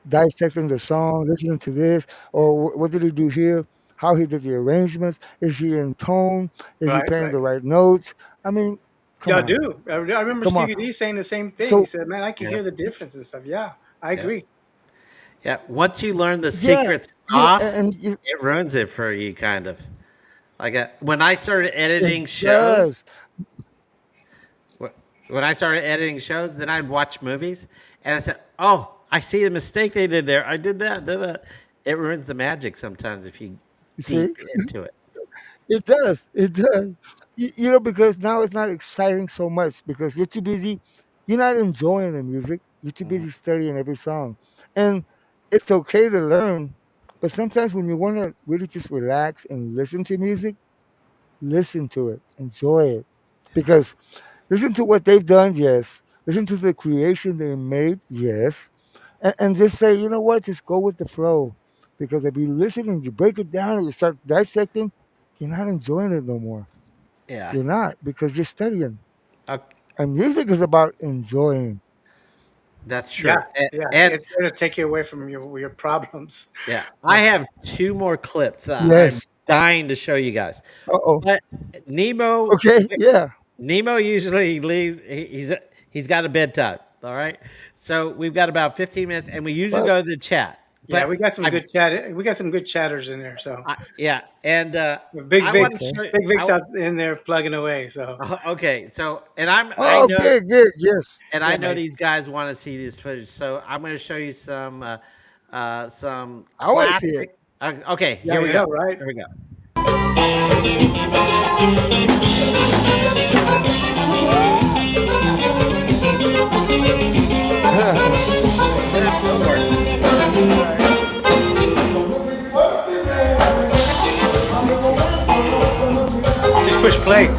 D: dissecting the song, listening to this, or what did he do here? How he did the arrangements? Is he in tone? Is he
B: Right.
D: playing
B: Right.
D: the right notes? I mean, come
B: Yeah, I
D: on,
B: do. I remember
D: come on.
B: CVD saying the same thing. He
D: So
B: said, "Man, I can
A: Yeah.
B: hear the difference and stuff." Yeah, I
A: Yeah.
B: agree.
A: Yeah. Once you learn the
D: yeah,
A: secret sauce,
D: and
A: it ruins it for you, kind of. Like when I started
D: it
A: editing shows,
D: does.
A: wh- when I started editing shows, then I'd watch movies, and I said, "Oh, I see the mistake they did there. I did that. Did that." It ruins the magic sometimes if you
D: You see,
A: deep into it.
D: it does. It does. Because now it's not exciting so much because you're too busy. You're not enjoying the music. You're too
A: Mhm.
D: busy studying every song, and it's okay to learn. But sometimes when you want to really just relax and listen to music, listen to it, enjoy it, because listen to what they've done, yes. Listen to the creation they made, yes. And just say, you know what, just go with the flow. Because if you listen and you break it down and you start dissecting, you're not enjoying it no more.
A: Yeah.
D: You're not because you're studying.
A: Okay.
D: And music is about enjoying.
A: That's
B: Yeah,
A: true.
B: yeah.
A: And
B: It's there to take you away from your problems.
A: yeah, I
B: Yeah.
A: have two more clips that I'm
D: Yes.
A: dying to show you guys.
D: Uh oh.
A: But Nemo,
D: Okay. Yeah.
A: Nemo usually leaves. He's got a bedtime. All right, so we've got about 15 minutes, and we usually
D: Well,
A: go to the chat.
B: Yeah,
A: But
B: we got some
A: I,
B: good chat. We got some good chatters in there. So
A: yeah, and
B: Big
A: I want
B: Vic's,
A: to
D: okay.
A: show.
B: Big Vic's out in there plugging away. So
A: Okay, so and I
D: Oh,
A: know
D: big, big. Yes.
A: and I
B: yeah,
A: know these guys want to see this footage, so I'm going to show you some
D: I want to see it.
A: classic. Okay,
B: yeah,
A: here we
B: you
A: go.
B: know, right?
A: Here we go.
B: Just push play.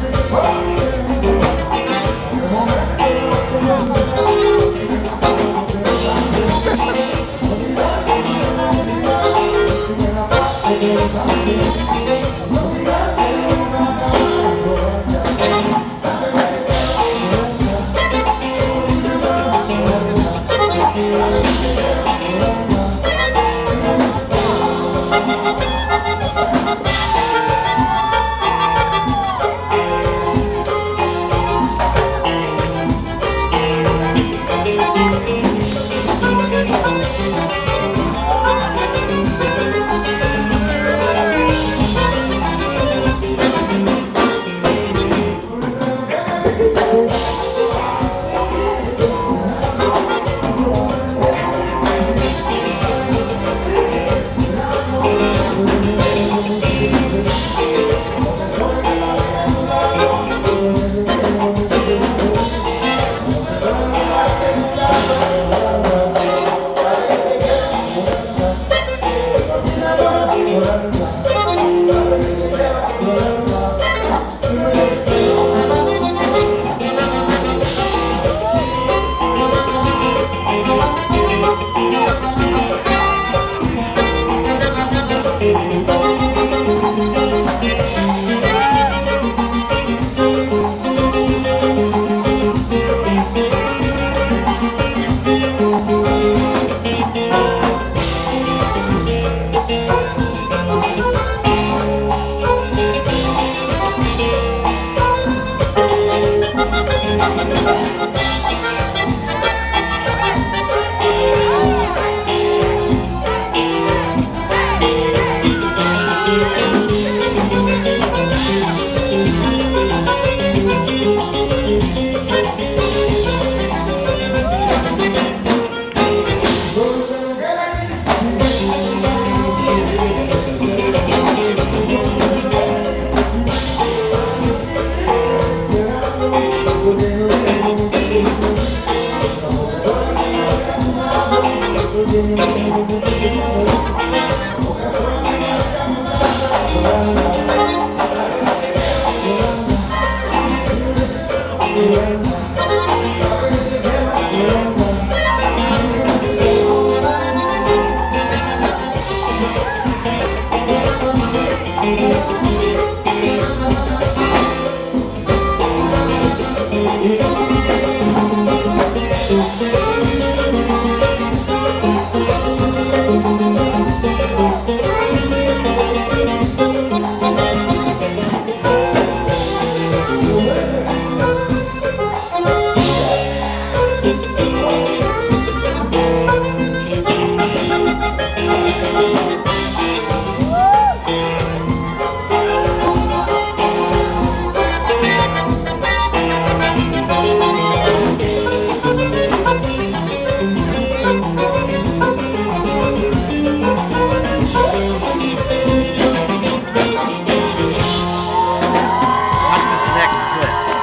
A: Watch this next clip.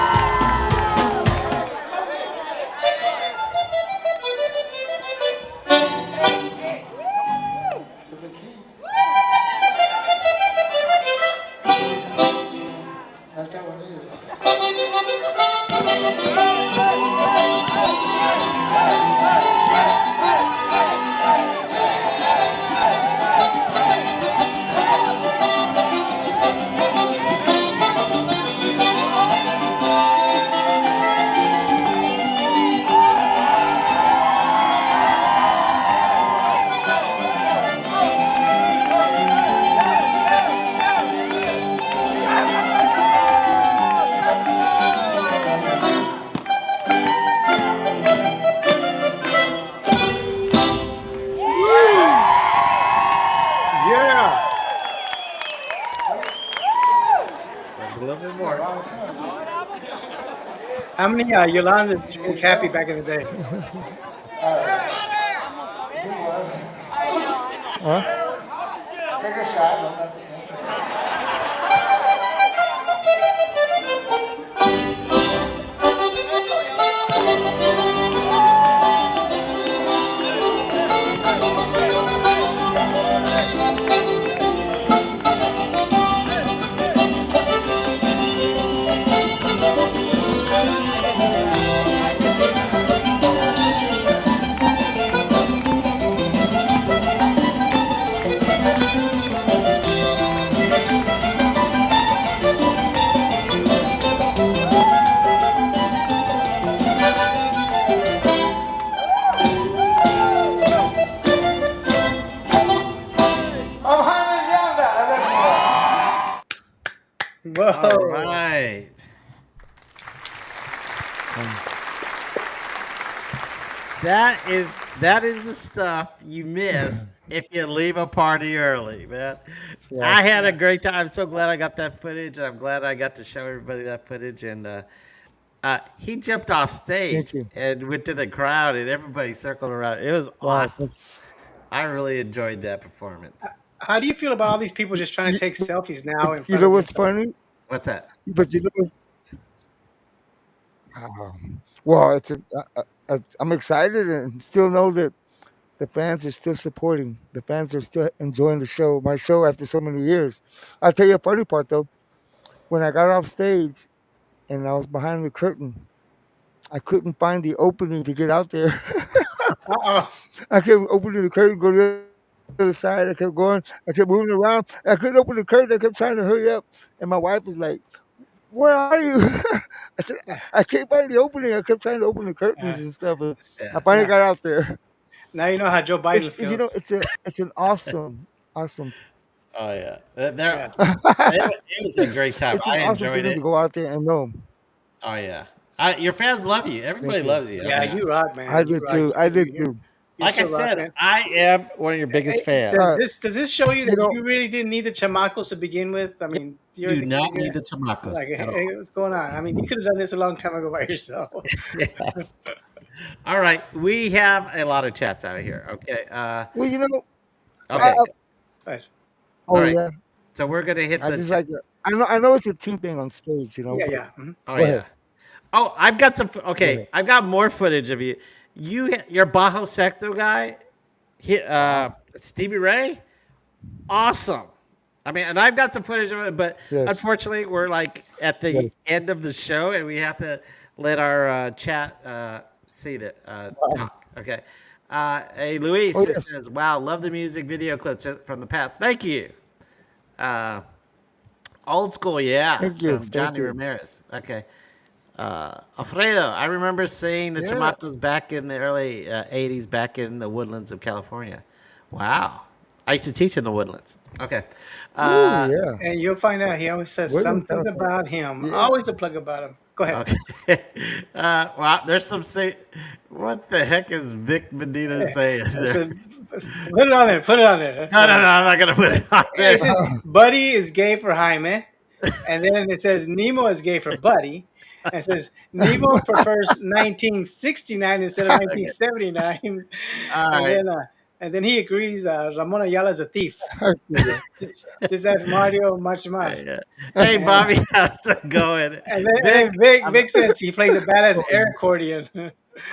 D: That's that one either.
B: Yeah.
A: There's a little bit more.
B: How many Yolandas did you make happy back in the day?
D: Huh? Take a shot. I'm Jaime DeAnda. I love you.
B: Whoa.
A: All right. That is the stuff you miss if you leave a party early, man. I had a great time. I'm so glad I got that footage. I'm glad I got to show everybody that footage. And he jumped off stage
D: you.
A: and went to the crowd, and everybody circled around. It was awesome. I really enjoyed that performance.
B: How do you feel about all these people just trying to take selfies now? In
D: You
B: front
D: know
B: of
D: what's
B: yourself?
D: funny?
A: What's that?
D: But you know, well, I'm excited and still know that the fans are still supporting. The fans are still enjoying the show, my show after so many years. I'll tell you a funny part though. When I got off stage and I was behind the curtain, I couldn't find the opening to get out there.
B: Uh-oh.
D: I kept opening the curtain, go to the other side. I kept going. I kept moving around. I couldn't open the curtain. I kept trying to hurry up. And my wife was like, "Where are you?" I said, "I can't find the opening." I kept trying to open the curtains and stuff. And I
A: Yeah.
D: finally
B: Yeah.
D: got out there.
B: Now you know how Joe Biden
D: It's you know
B: feels.
D: it's an awesome
A: Oh yeah.
B: Yeah.
A: It was a great time.
D: it's an
A: I
D: awesome
A: enjoyed
D: feeling to
A: it.
D: go out there and know.
A: Oh yeah. Your fans love you. Everybody
D: Thank you.
A: loves you. I
B: Yeah,
A: mean,
B: you rock, man.
D: I
B: You
D: did
B: rock.
D: too. I did too.
B: You're
A: like I
B: still
A: said,
B: rocking.
A: I am one of your biggest
B: Hey,
A: fans.
B: does this show you
D: You
B: that
D: know,
B: you really didn't need the chamacos to begin with? I mean,
A: You do not need the chamacos
B: like,
A: at all.
B: hey, what's going on? I mean, you could have done this a long time ago by yourself.
A: Yes. All right. We have a lot of chats out here. Okay.
D: well, you know,
A: Okay.
B: But,
A: All
D: oh
A: right.
D: yeah,
A: So we're gonna hit
D: I
A: the.
D: just like it. I know it's a team thing on stage, you know.
B: yeah,
D: But
B: yeah. Mhm.
A: Oh
D: go
A: yeah.
D: ahead.
A: Oh, I've got some.
D: Go
A: Okay,
D: ahead.
A: I've got more footage of you. Your Bajo Sector guy, he, Stevie Ray, awesome. I mean, and I've got some footage of it, but
D: Yes.
A: unfortunately, we're like at the
D: Yes.
A: end of the show, and we have to let our chat see that talk. Okay. Hey,
D: Oh
A: Luis, it
D: yes.
A: says, "Wow, love the music video clips from the past." Thank you. Uh, Old school, yeah,
D: Thank you.
A: from
D: Thank
A: Johnny
D: you.
A: Ramirez. Okay. Alfredo, I remember seeing the
D: Yeah.
A: Chamacos back in the early 80s, back in the woodlands of California. Wow. I used to teach in the woodlands. Okay.
D: Ooh,
A: Uh,
D: yeah.
B: And you'll find out he always says
D: Woodland,
B: something
D: California.
B: about him.
D: Yeah.
B: Always a plug about him. Go ahead.
A: okay. Wow, there's some say. What the heck is Vic Medina saying
B: I
A: there?
B: said, put it on there. Put it on there. That's
A: No, no, no,
B: funny.
A: I'm not going to put it on
B: It
A: there.
B: says Buddy is gay for Jaime, and then it says Nemo is gay for Buddy. And it says Nemo prefers 1969 instead of
A: Okay.
B: 1979,
A: All
B: and
A: right.
B: then he agrees. Ramon Ayala is a thief.
D: Okay.
B: Just ask Mario Marchman.
A: Hey, hey,
B: And
A: Bobby, how's it going?
B: then
A: Vic,
B: Vic says he plays a badass air accordion.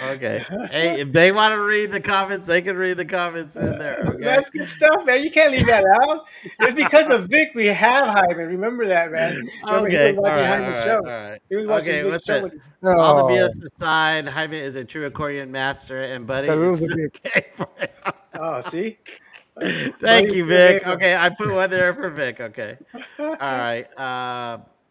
A: okay. Hey, if they want to read the comments, they can read the comments in there. Okay.
B: That's good stuff, man. You can't leave that out. It's because of Vic we have Hyman. Remember that, man. Remember he was
A: Okay. All
B: watching
A: right. All
B: Hyman's
A: right.
B: show.
A: All right.
B: He was watching
A: Okay.
B: Vic's
A: What's
B: show
A: it?
B: with him.
A: All the
D: No.
A: BS aside, Jaime is a true accordion master, and Buddy
D: Saludos
A: is
D: a bit.
A: okay for him.
B: Oh, see?
A: Thank
B: Buddy's
A: you,
B: still gay
A: Vic. Okay, I put one there for Vic. Okay. All right.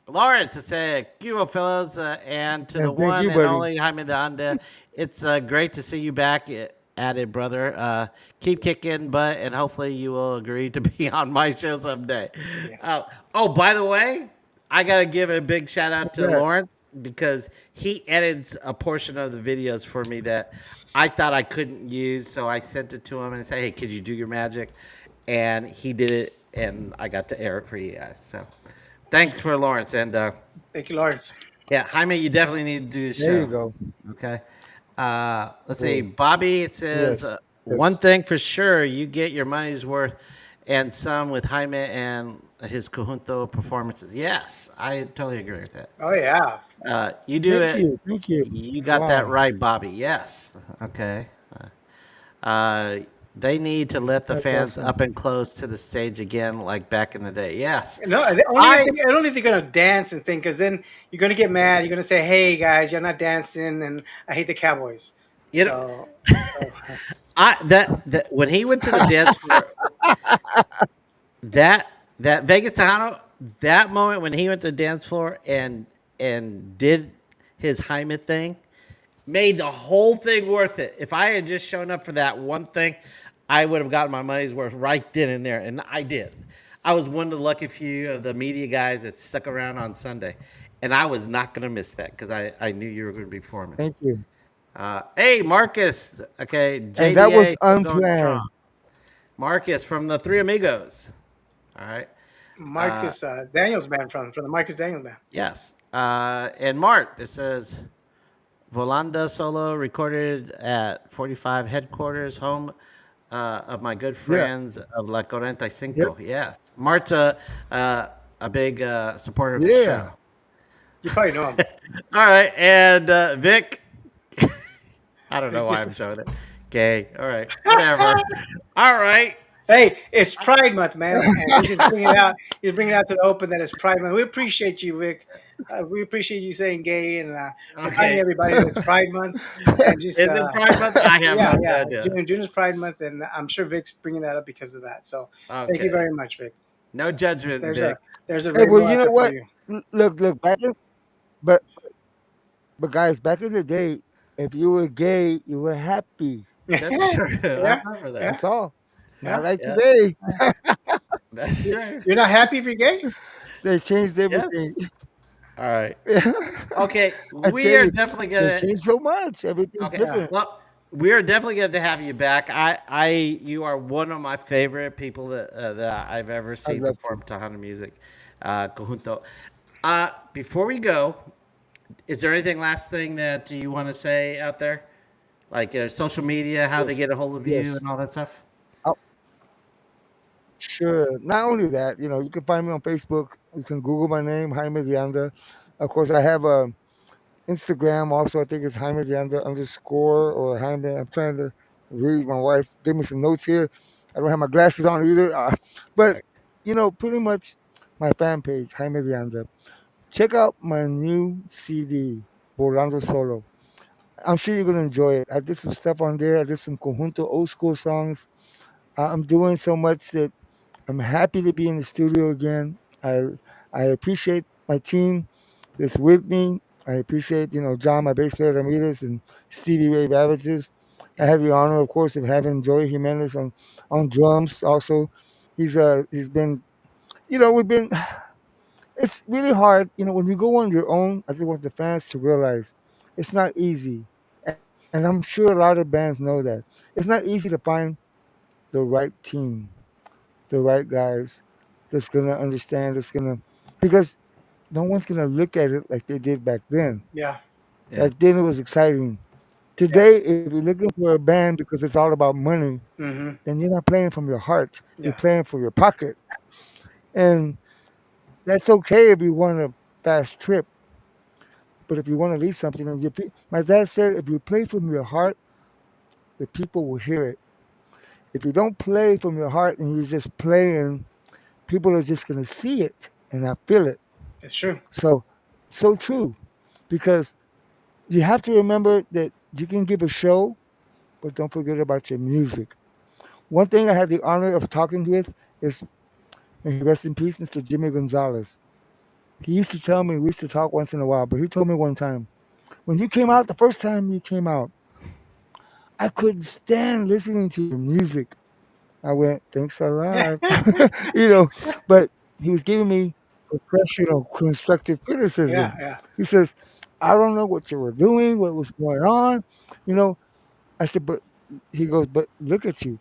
A: Lawrence to say, Cuba fellows, and to the
D: And thank
A: one
D: you,
A: and
D: buddy.
A: only Jaime DeAnda, it's great to see you back at it, brother. Keep kicking butt, and hopefully you will agree to be on my show someday.
B: Yeah.
A: Oh, by the way, I got to give a big shout out
D: What's
A: to
D: that?
A: Lawrence because he edits a portion of the videos for me that I thought I couldn't use. So I sent it to him and said, hey, could you do your magic? And he did it, and I got to air it for you guys. So thanks for Lawrence. And
B: Thank you, Lawrence.
A: yeah, Jaime, you definitely need to do a
D: There you
A: show.
D: go.
A: Okay. Let's see.
D: Cool.
A: Bobby, it says
D: Yes.
A: one
D: Yes.
A: thing for sure, you get your money's worth and some with Jaime and his conjunto performances. Yes, I totally agree with that.
B: Oh, yeah.
A: You do
D: Thank
A: it.
D: you. Thank you.
A: You got that
D: Wow.
A: right, Bobby. Yes. Okay. Uh, they need to let the
D: That's
A: fans
D: awesome.
A: up and close to the stage again, like back in the day. Yes.
B: No,
A: I
B: I don't think they're gonna dance and think, because then you're gonna get mad. You're gonna say, "Hey guys, you're not dancing," and I hate the Cowboys.
A: you know
B: So
A: that when he went to the dance floor, that Vegas Tejano, that moment when he went to the dance floor and did his Hyman thing, made the whole thing worth it. If I had just shown up for that one thing, I would have gotten my money's worth right then and there, and I did. I was one of the lucky few of the media guys that stuck around on Sunday, and I was not going to miss that because I knew you were going to be performing.
D: Thank you.
A: Hey, Marcus. Okay,
D: And that was
A: JDA still going strong.
D: unplanned.
A: Marcus from the Three Amigos. All right.
B: Marcus Daniels band from the Marcus Daniels band.
A: Yes. And Mart, it says Volanda solo recorded at 45 headquarters, home of my good
D: Yeah.
A: friends of La 45.
D: Yep.
A: Yes. Mart's a big supporter of the
D: Yeah.
A: show.
B: You probably know him.
A: All right. And Vic, I don't know
B: Vic
A: why
B: just-
A: I'm showing it. Gay. All right. Whatever. All right.
B: Hey, it's Pride Month, man, and he's just bringing it out. He's bringing it out to the open that it's Pride Month. We appreciate you, Vic. We appreciate you saying gay and reminding
A: Okay.
B: everybody that it's Pride Month. And just
A: Is it Pride Month? I have
B: yeah,
A: no
B: yeah.
A: idea.
B: June is Pride Month, and I'm sure Vic's bringing that up because of that. So thank
A: Okay.
B: you very much, Vic.
A: No judgment,
B: There's
A: Vic.
B: a
D: Hey, well,
B: rainbow
D: you
B: out
D: know
B: there for
D: what?
B: you.
D: Look, but guys, back in the day, if you were gay, you were happy.
A: That's true.
B: Yeah,
A: I remember that.
B: yeah.
D: That's all.
B: Yeah.
D: Not like
A: Yeah.
D: today.
A: That's true.
B: You're not happy if you're gay?
D: They changed
A: Yes.
D: everything.
A: All right.
D: Yeah.
A: Okay.
D: I
A: We
D: tell
A: are
D: you,
A: definitely
D: they
A: gonna.
D: changed so much. Everything's
A: Okay.
D: different.
A: Well, we are definitely going to have you back. You are one of my favorite people that I've ever seen
D: love
A: perform Tejano music, conjunto. Before we go, is there anything last thing that you want to say out there, like social media, how they
D: Yes.
A: get a hold of you,
D: Yes.
A: and all that stuff?
D: Oh, sure. Not only that, you can find me on Facebook. You can Google my name, Jaime DeAnda. Of course, I have a Instagram also. I think it's Jaime DeAnda underscore or Jaime. I'm trying to read. My wife gave me some notes here. I don't have my glasses on either. But, pretty much my fan page, Jaime DeAnda. Check out my new CD, Volando Solo. I'm sure you're gonna enjoy it. I did some stuff on there. I did some conjunto old school songs. I'm doing so much that I'm happy to be in the studio again. I appreciate my team that's with me. I appreciate, John, my bass player Ramirez, and Stevie Ray Ravages. I have the honor, of course, of having Joey Jimenez on drums. Also, he's been, we've been. It's really hard, when you go on your own. I just want the fans to realize it's not easy, and I'm sure a lot of bands know that it's not easy to find the right team, the right guys that's gonna understand. That's gonna because no one's gonna look at it like they did back then.
B: Yeah.
A: Yeah.
D: Back then it was exciting.
B: Yeah.
D: Today, if you're looking for a band because it's all about money,
B: Mm-hmm.
D: then you're not playing from your heart. You're
B: Yeah.
D: playing for your pocket, and that's okay if you want a fast trip. But if you want to leave something, my dad said, if you play from your heart, the people will hear it. If you don't play from your heart and you're just playing, people are just gonna see it and not feel it.
B: It's true.
D: So, so true, because you have to remember that you can give a show, but don't forget about your music. One thing I had the honor of talking with is, may he rest in peace, Mr. Jimmy Gonzalez. He used to tell me, we used to talk once in a while, but he told me one time, when you came out, the first time you came out, I couldn't stand listening to your music. I went, thanks a
B: Yeah.
D: lot. you know, but he was giving me professional, constructive
B: Yeah.
D: criticism.
B: Yeah.
D: He says, I don't know what you were doing, what was going on. You know, I said, but he goes, but look at you.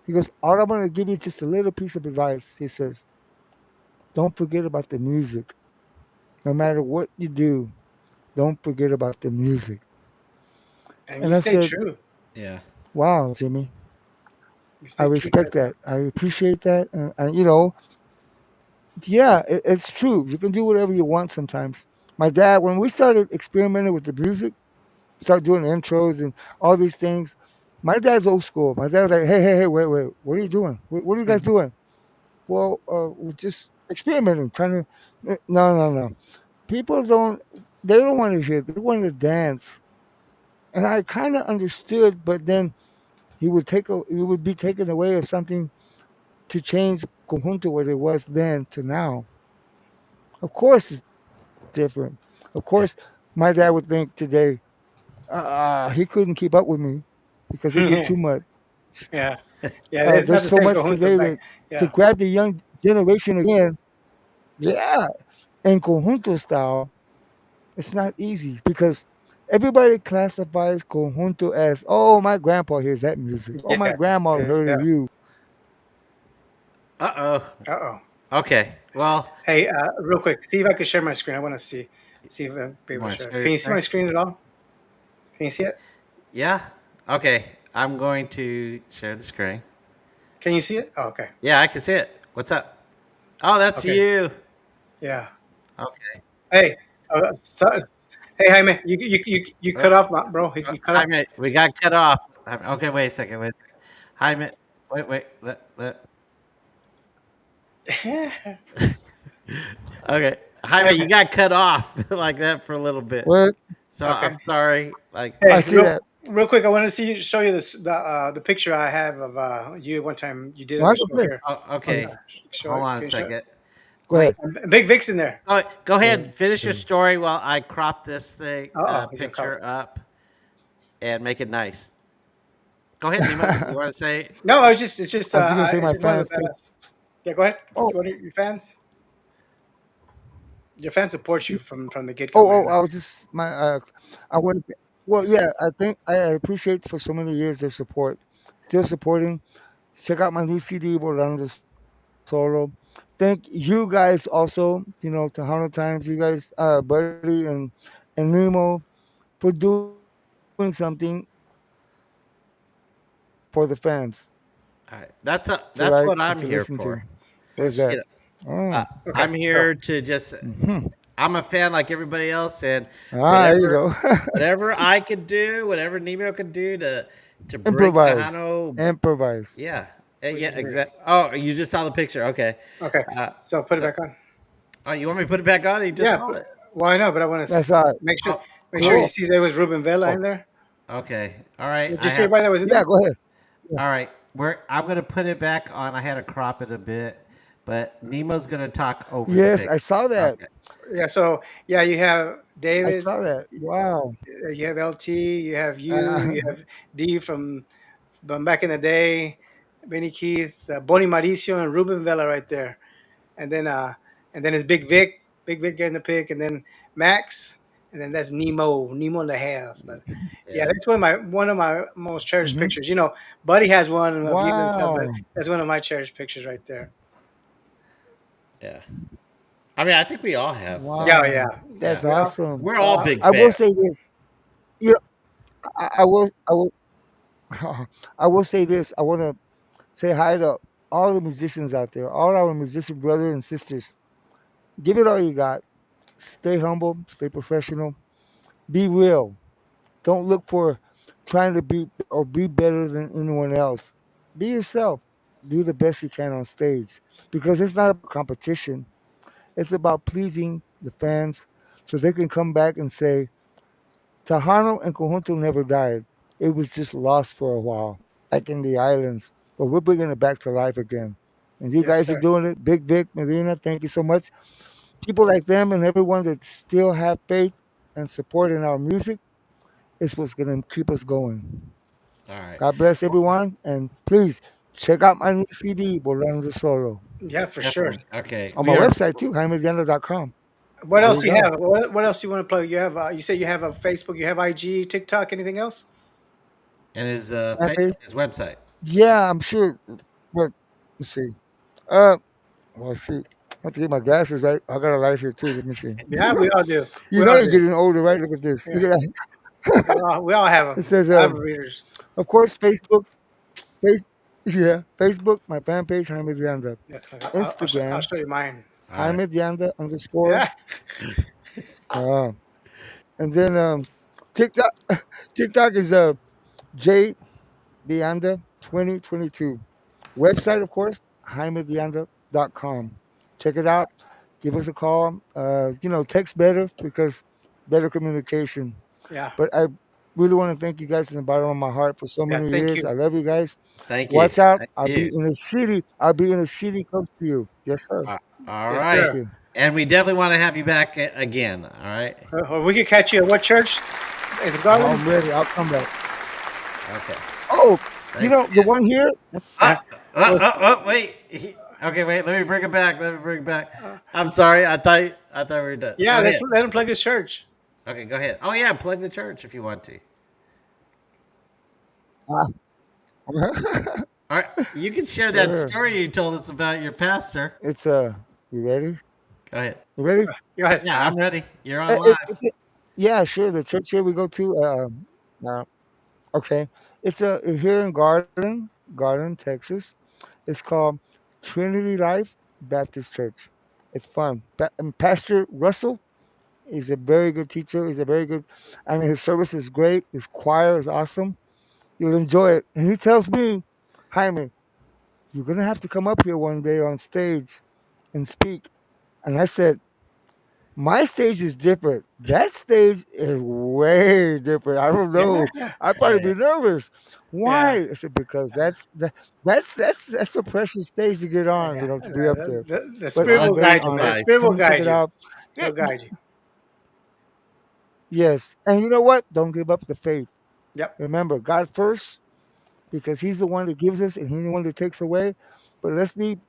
D: He goes, all I'm going to give you just a little piece of advice. He says, don't forget about the music. No matter what you do, don't forget about the music.
B: And you
D: And I
B: stay
D: said,
B: true.
A: Yeah.
D: wow, Jimmy,
B: You
D: I
B: stay true to
D: respect
B: that.
D: that. I appreciate that. And yeah, it's true. You can do whatever you want sometimes. My dad, when we started experimenting with the music, start doing intros and all these things, my dad's old school. My dad was like, hey, wait, what are you doing? What are you guys
B: Mhm.
D: doing? Well, we're just experimenting, trying to. No. People they don't want to hear. They want to dance. And I kind of understood, but then he would be taken away of something to change conjunto what it was then to now. Of course, it's different. Of course,
A: Yeah.
D: my dad would think today, he couldn't keep up with me because they do too much.
B: Yeah. Yeah. It's not
D: There's
B: the
D: so
B: same
D: much
B: conjunto
D: today
B: back.
D: that to
B: Yeah.
D: grab the young generation again, yeah, in conjunto style, it's not easy because everybody classifies conjunto as, oh, my grandpa hears that music. Oh, my
B: Yeah.
D: grandma heard
B: Yeah.
D: of you.
A: Uh oh.
B: Uh-oh.
A: Okay. Well,
B: Hey, real quick, see if I can share my screen. I want to see if I'll be
A: you
B: able to
A: want to
B: share.
A: share your
B: Can you see
A: screen?
B: my screen at all? Can you see it?
A: Yeah. Okay. I'm going to share the screen.
B: Can you see it? Oh, okay.
A: Yeah, I can see it. What's up? Oh, that's
B: Okay.
A: you.
B: Yeah.
A: Okay.
B: Hey. Hey, Jaime, you
A: Uh,
B: cut off, bro. You cut off.
A: Jaime, we got cut off. Okay, wait a second. Wait a second. Jaime, wait. Okay, Jaime, you got cut off like that for a little bit.
D: What?
A: So
B: Okay.
A: I'm sorry. Like,
D: I
B: Hey,
D: see that.
B: real quick, I want to show you this the picture I have of you one time you did
D: Well,
B: a
D: I go
B: show
D: ahead.
B: here.
A: oh,
D: Okay,
A: okay.
B: Show
A: Hold
B: it.
A: on a
B: Can you show it?
A: second.
D: go ahead.
A: Wait.
B: Big Vic's in there.
A: Oh, go
D: Go ahead.
A: ahead. Finish your story while I crop this thing
B: Uh oh, he's gonna cover.
A: picture up and make it nice. Go ahead, Nemo. You want to say?
B: No, I was just it's just
D: I was gonna say
B: it's
D: my
B: just one of
D: fans
B: the
D: take.
B: badass. Yeah, go ahead.
D: Oh,
B: What are your fans? Your fans support you from the get go,
D: oh,
B: man.
D: I was just my. I want. Well, yeah, I think I appreciate for so many years their support. Still supporting. Check out my new CD, Volando Solo. Thank you guys also. Tejano Times. You guys, Buddy and Nemo, for doing something for the fans
A: All right.
D: to
A: That's what
D: like and
A: I'm
D: to
A: here
D: listen to.
A: for.
D: What is
B: Gotcha.
A: You
D: that?
A: know,
D: Oh,
B: Okay,
A: I'm
B: so
A: here to just.
D: hmm.
A: I'm a fan like everybody else, and
D: There you
A: whatever
D: go.
A: whatever I could do, whatever Nemo could do to bring
D: Improvise.
A: Tejano,
D: Improvise.
A: yeah,
B: We
A: Yeah,
B: can hear
A: exactly. Oh, you just saw the picture. Okay.
B: you. Okay,
A: Uh,
B: so put it
A: so,
B: back on.
A: oh, you want me to put it back on? He just
B: Yeah,
A: saw it.
B: well, I know, but I want to
D: That's all right.
B: make
A: Oh,
B: sure
A: oh,
B: you
D: Cool.
B: see there was Ruben Vela in there.
A: okay. All right.
B: Did you
A: I
B: see
A: have.
B: everybody that was in
D: Yeah,
B: there?
D: go ahead. Yeah.
A: All right. I'm gonna put it back on. I had to crop it a bit, but Nemo's gonna talk over the
D: Yes, I
A: picture.
D: saw that.
A: Okay.
B: Yeah. So yeah, you have
D: I
B: David,
D: saw that. Wow.
B: you have LT, you have you
D: Uh,
B: have D from back in the day, Benny Keith, Bonnie Mauricio, and Ruben Vela right there, and then uh, and then it's Big Vic getting the pick, and then Max, and then that's Nemo in the house. But yeah,
A: Yeah.
B: that's one of my most cherished
D: mhm.
B: pictures. You know, Buddy has one of you and stuff, but
D: Wow.
B: that's one of my cherished pictures right there.
A: Yeah. I mean, I think we all have some.
B: Yeah,
D: Wow.
B: yeah,
A: Yeah.
D: That's awesome.
A: We're all big
D: I will
A: fans.
D: say this. Yeah, I will I will say this. I want to say hi to all the musicians out there, all our musician brothers and sisters. Give it all you got. Stay humble, stay professional, be real. Don't look for trying to be better than anyone else. Be yourself. Do the best you can on stage because it's not about competition. It's about pleasing the fans so they can come back and say, Tejano and Conjunto never died. It was just lost for a while, like in the islands. But we're bringing it back to life again. And you
B: yes,
D: guys are
B: sir.
D: doing it. Big Vic, Medina, thank you so much. People like them and everyone that still have faith and support in our music is what's going to keep us going.
A: All right.
D: God bless everyone. And please check out my new CD, Volando Solo,
B: Yeah, for sure.
A: Definitely. Okay.
D: on my
A: We are.
D: website too, JaimeDeAnda.com.
B: What
D: There
B: else
D: you
B: do you
D: go.
B: have? What else do you want to plug? You have you say you have a Facebook, you have IG, TikTok, anything else?
A: And
D: Fanpage?
A: his website.
D: Yeah, I'm sure. But let's see. Uh, well, see. I have to get my glasses right. I got a light here too. Let me see.
B: Yeah, we all do.
D: You
B: We
D: know
B: all
D: you're
B: do.
D: getting older, right? Look at this. Look
B: Yeah,
D: at that.
B: we all have
D: It
B: them.
D: says,
B: I have readers.
D: of course, Facebook. Face, yeah, Facebook, my fan page, Jaime DeAnda.
B: Yeah, I'll
D: Instagram,
B: show you mine.
A: All right.
D: Jaime DeAnda underscore.
B: Yeah,
D: Uh, and then TikTok, TikTok is J DeAnda 2022. Website, of course, JaimeDeAnda.com. Check it out. Give us a call. Text better because better communication.
B: yeah,
D: But I really want to thank you guys from the bottom of my heart for so
B: yeah.
D: many
B: Thank
D: years.
B: you.
D: I love you guys.
A: Thank you.
D: Watch out.
A: Thank
D: I'll be
A: you.
D: in a city. I'll be in a city close to you. Yes, sir.
A: All
B: Yes,
A: right.
D: Thank
B: sir.
D: you.
A: And we definitely want to have you back again. All right.
B: Or we could catch you at what church? At the Garland.
D: I'm ready. I'll come back.
A: Okay.
D: Oh,
A: Thanks.
D: the one here?
B: Uh, well,
A: Wait. Okay, wait. Let me bring it back. Let me bring it back. I'm sorry. I thought we were done.
B: yeah,
A: Go ahead.
B: let him plug his church.
A: Okay, go ahead. Oh yeah, plug the church if you want to.
D: Ah.
A: All right. You can share that
D: Sure.
A: story you told us about your pastor.
D: It's you ready?
A: Go ahead.
D: You ready?
B: Go ahead.
A: Yeah, I'm ready. You're on
D: Uh,
A: live.
D: it, it's a, yeah, sure. The church here we go to. Okay, it's here in Garden, Texas. It's called Trinity Life Baptist Church. It's fun. And Pastor Russell is a very good teacher. He's a very good. I mean, his service is great. His choir is awesome. You'll enjoy it. And he tells me, Jaime, you're gonna have to come up here one day on stage and speak. And I said, my stage is different. That stage is way different. I don't
B: Yeah,
D: know. I'd probably
A: Yeah.
D: be nervous.
B: yeah,
D: Why? I said because that's a precious stage to get on.
B: yeah.
D: To be up there.
B: The
D: But
B: Spirit
D: I'm
B: will
D: very
B: guide you, man. The
D: honored.
A: Nice.
B: Spirit will
D: Come check
B: guide
D: it
B: you.
D: out. Yeah,
B: He'll guide you.
D: yes, and you know what? Don't give up the faith.
B: Yep.
D: Remember, God first, because He's the one that gives us, and He's the one that takes away. But let's be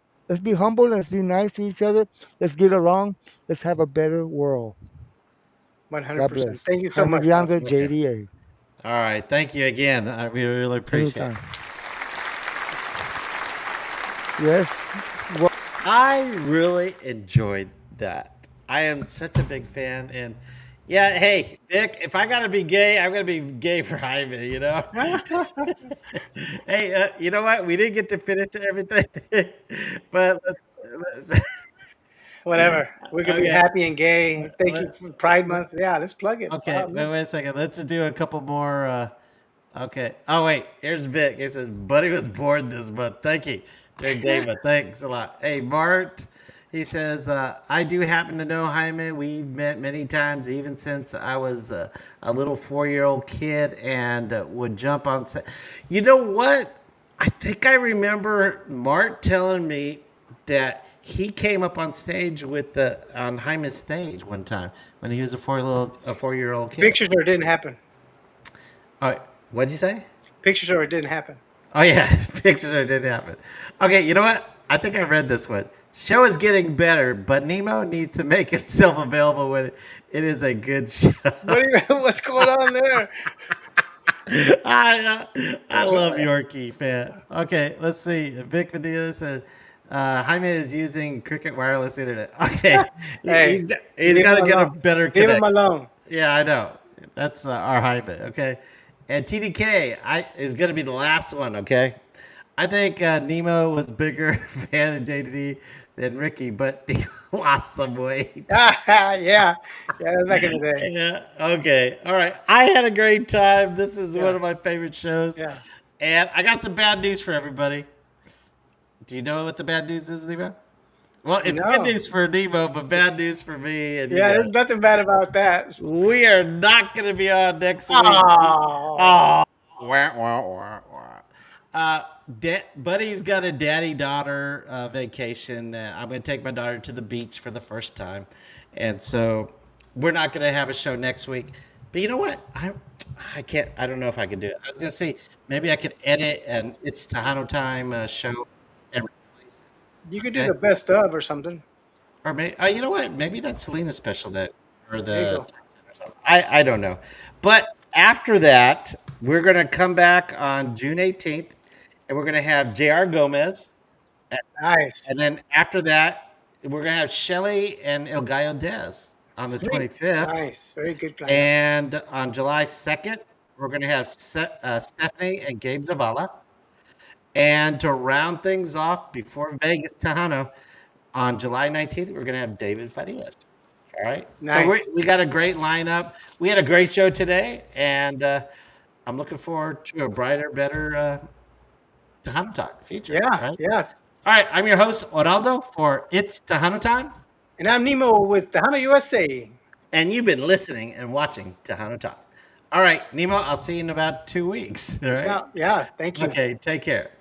D: humble. Let's be nice to each other. Let's get along. Let's have a better world. God
B: 100%.
D: bless.
B: Thank you so
D: Jaime
B: much,
D: DeAnda,
B: Pastor.
A: Okay.
D: JDA.
A: All right. Thank you again. We really appreciate it.
D: Anytime. Yes. Well,
A: I really enjoyed that. I am such a big fan, and yeah, hey, Vic, if I gotta be gay, I'm gonna be gay for Hyman. You know. Hey, you know what? We didn't get to finish everything, but let's
B: Whatever. We could be
A: okay.
B: happy and gay. Thank you
A: Let,
B: for Pride Month. Yeah, let's plug it.
A: okay, wait a second. Let's do a couple more Okay. Oh wait, here's Vic. He says, "Buddy was born this month." Thank you, dear David. Thanks a lot. Hey, Mart. He says, "I do happen to know Jaime. We've met many times, even since I was a little 4-year-old kid, and would jump on set." You know what? I think I remember Mart telling me that he came up on stage with the on Jaime's stage one time when he was a 4-year-old kid.
B: Pictures or it didn't happen.
A: All right, what'd you say?
B: Pictures or it didn't happen.
A: Oh yeah, pictures are didn't happen. Okay, you know what? I think I read this one. Show is getting better, but Nemo needs to make himself available when it is a good show.
B: What's going on there?
A: I love Yorkie, man. Okay, let's see. Vic Medina said Jaime is using Cricket Wireless Internet. Okay,
B: Hey,
A: he's
B: leave
A: got to
B: him
A: get a
B: alone.
A: better
B: Leave him
A: connection.
B: alone.
A: Yeah, I know. That's our Jaime. Okay, and TDK is going to be the last one. Okay, I think Nemo was bigger fan of JD than Ricky, but he lost some weight.
B: Yeah, that's back in the day.
A: Yeah. Okay. All right. I had a great time. This is one
B: Yeah.
A: of my favorite shows.
B: Yeah.
A: And I got some bad news for everybody. Do you know what the bad news is, Nemo? Well, it's good
B: No.
A: news for Nemo, but bad news for me. And
B: Yeah, there's nothing bad about that.
A: we are not going to be on next week.
B: Oh.
A: Oh. Wah, wah, wah, wah. Buddy's got a daddy-daughter vacation. I'm going to take my daughter to the beach for the first time. And so we're not going to have a show next week. But you know what? I can't. I don't know if I can do it. I was going to say maybe I could edit an It's Tejano Time show and replace it.
B: You could do
A: Okay.
B: the best of or something.
A: Or maybe, you know what? Maybe that Selena special or
B: There you
A: the
B: go.
A: I don't know. But after that, we're gonna come back on June 18th, and we're gonna have J.R. Gomez,
B: Nice.
A: and then after that, we're gonna have Shelly and El Gallo Dez on the
B: Sweet.
A: 25th,
B: Nice. Very good lineup.
A: and on July 2nd, we're gonna have Stephanie and Gabe Zavala, and to round things off before Vegas Tejano, on July 19th, we're going to have David Farias. All right.
B: Nice.
A: So we got a great lineup. We had a great show today, and I'm looking forward to a brighter, better Tejano Talk future.
B: Yeah.
A: Right?
B: Yeah.
A: All right. I'm your host, Oraldo, for It's Tejano Time,
B: And I'm Nemo with Tejano USA.
A: and you've been listening and watching Tejano Talk. All right, Nemo, I'll see you in about 2 weeks. All right.
B: Yeah. Thank you.
A: Okay. Take care.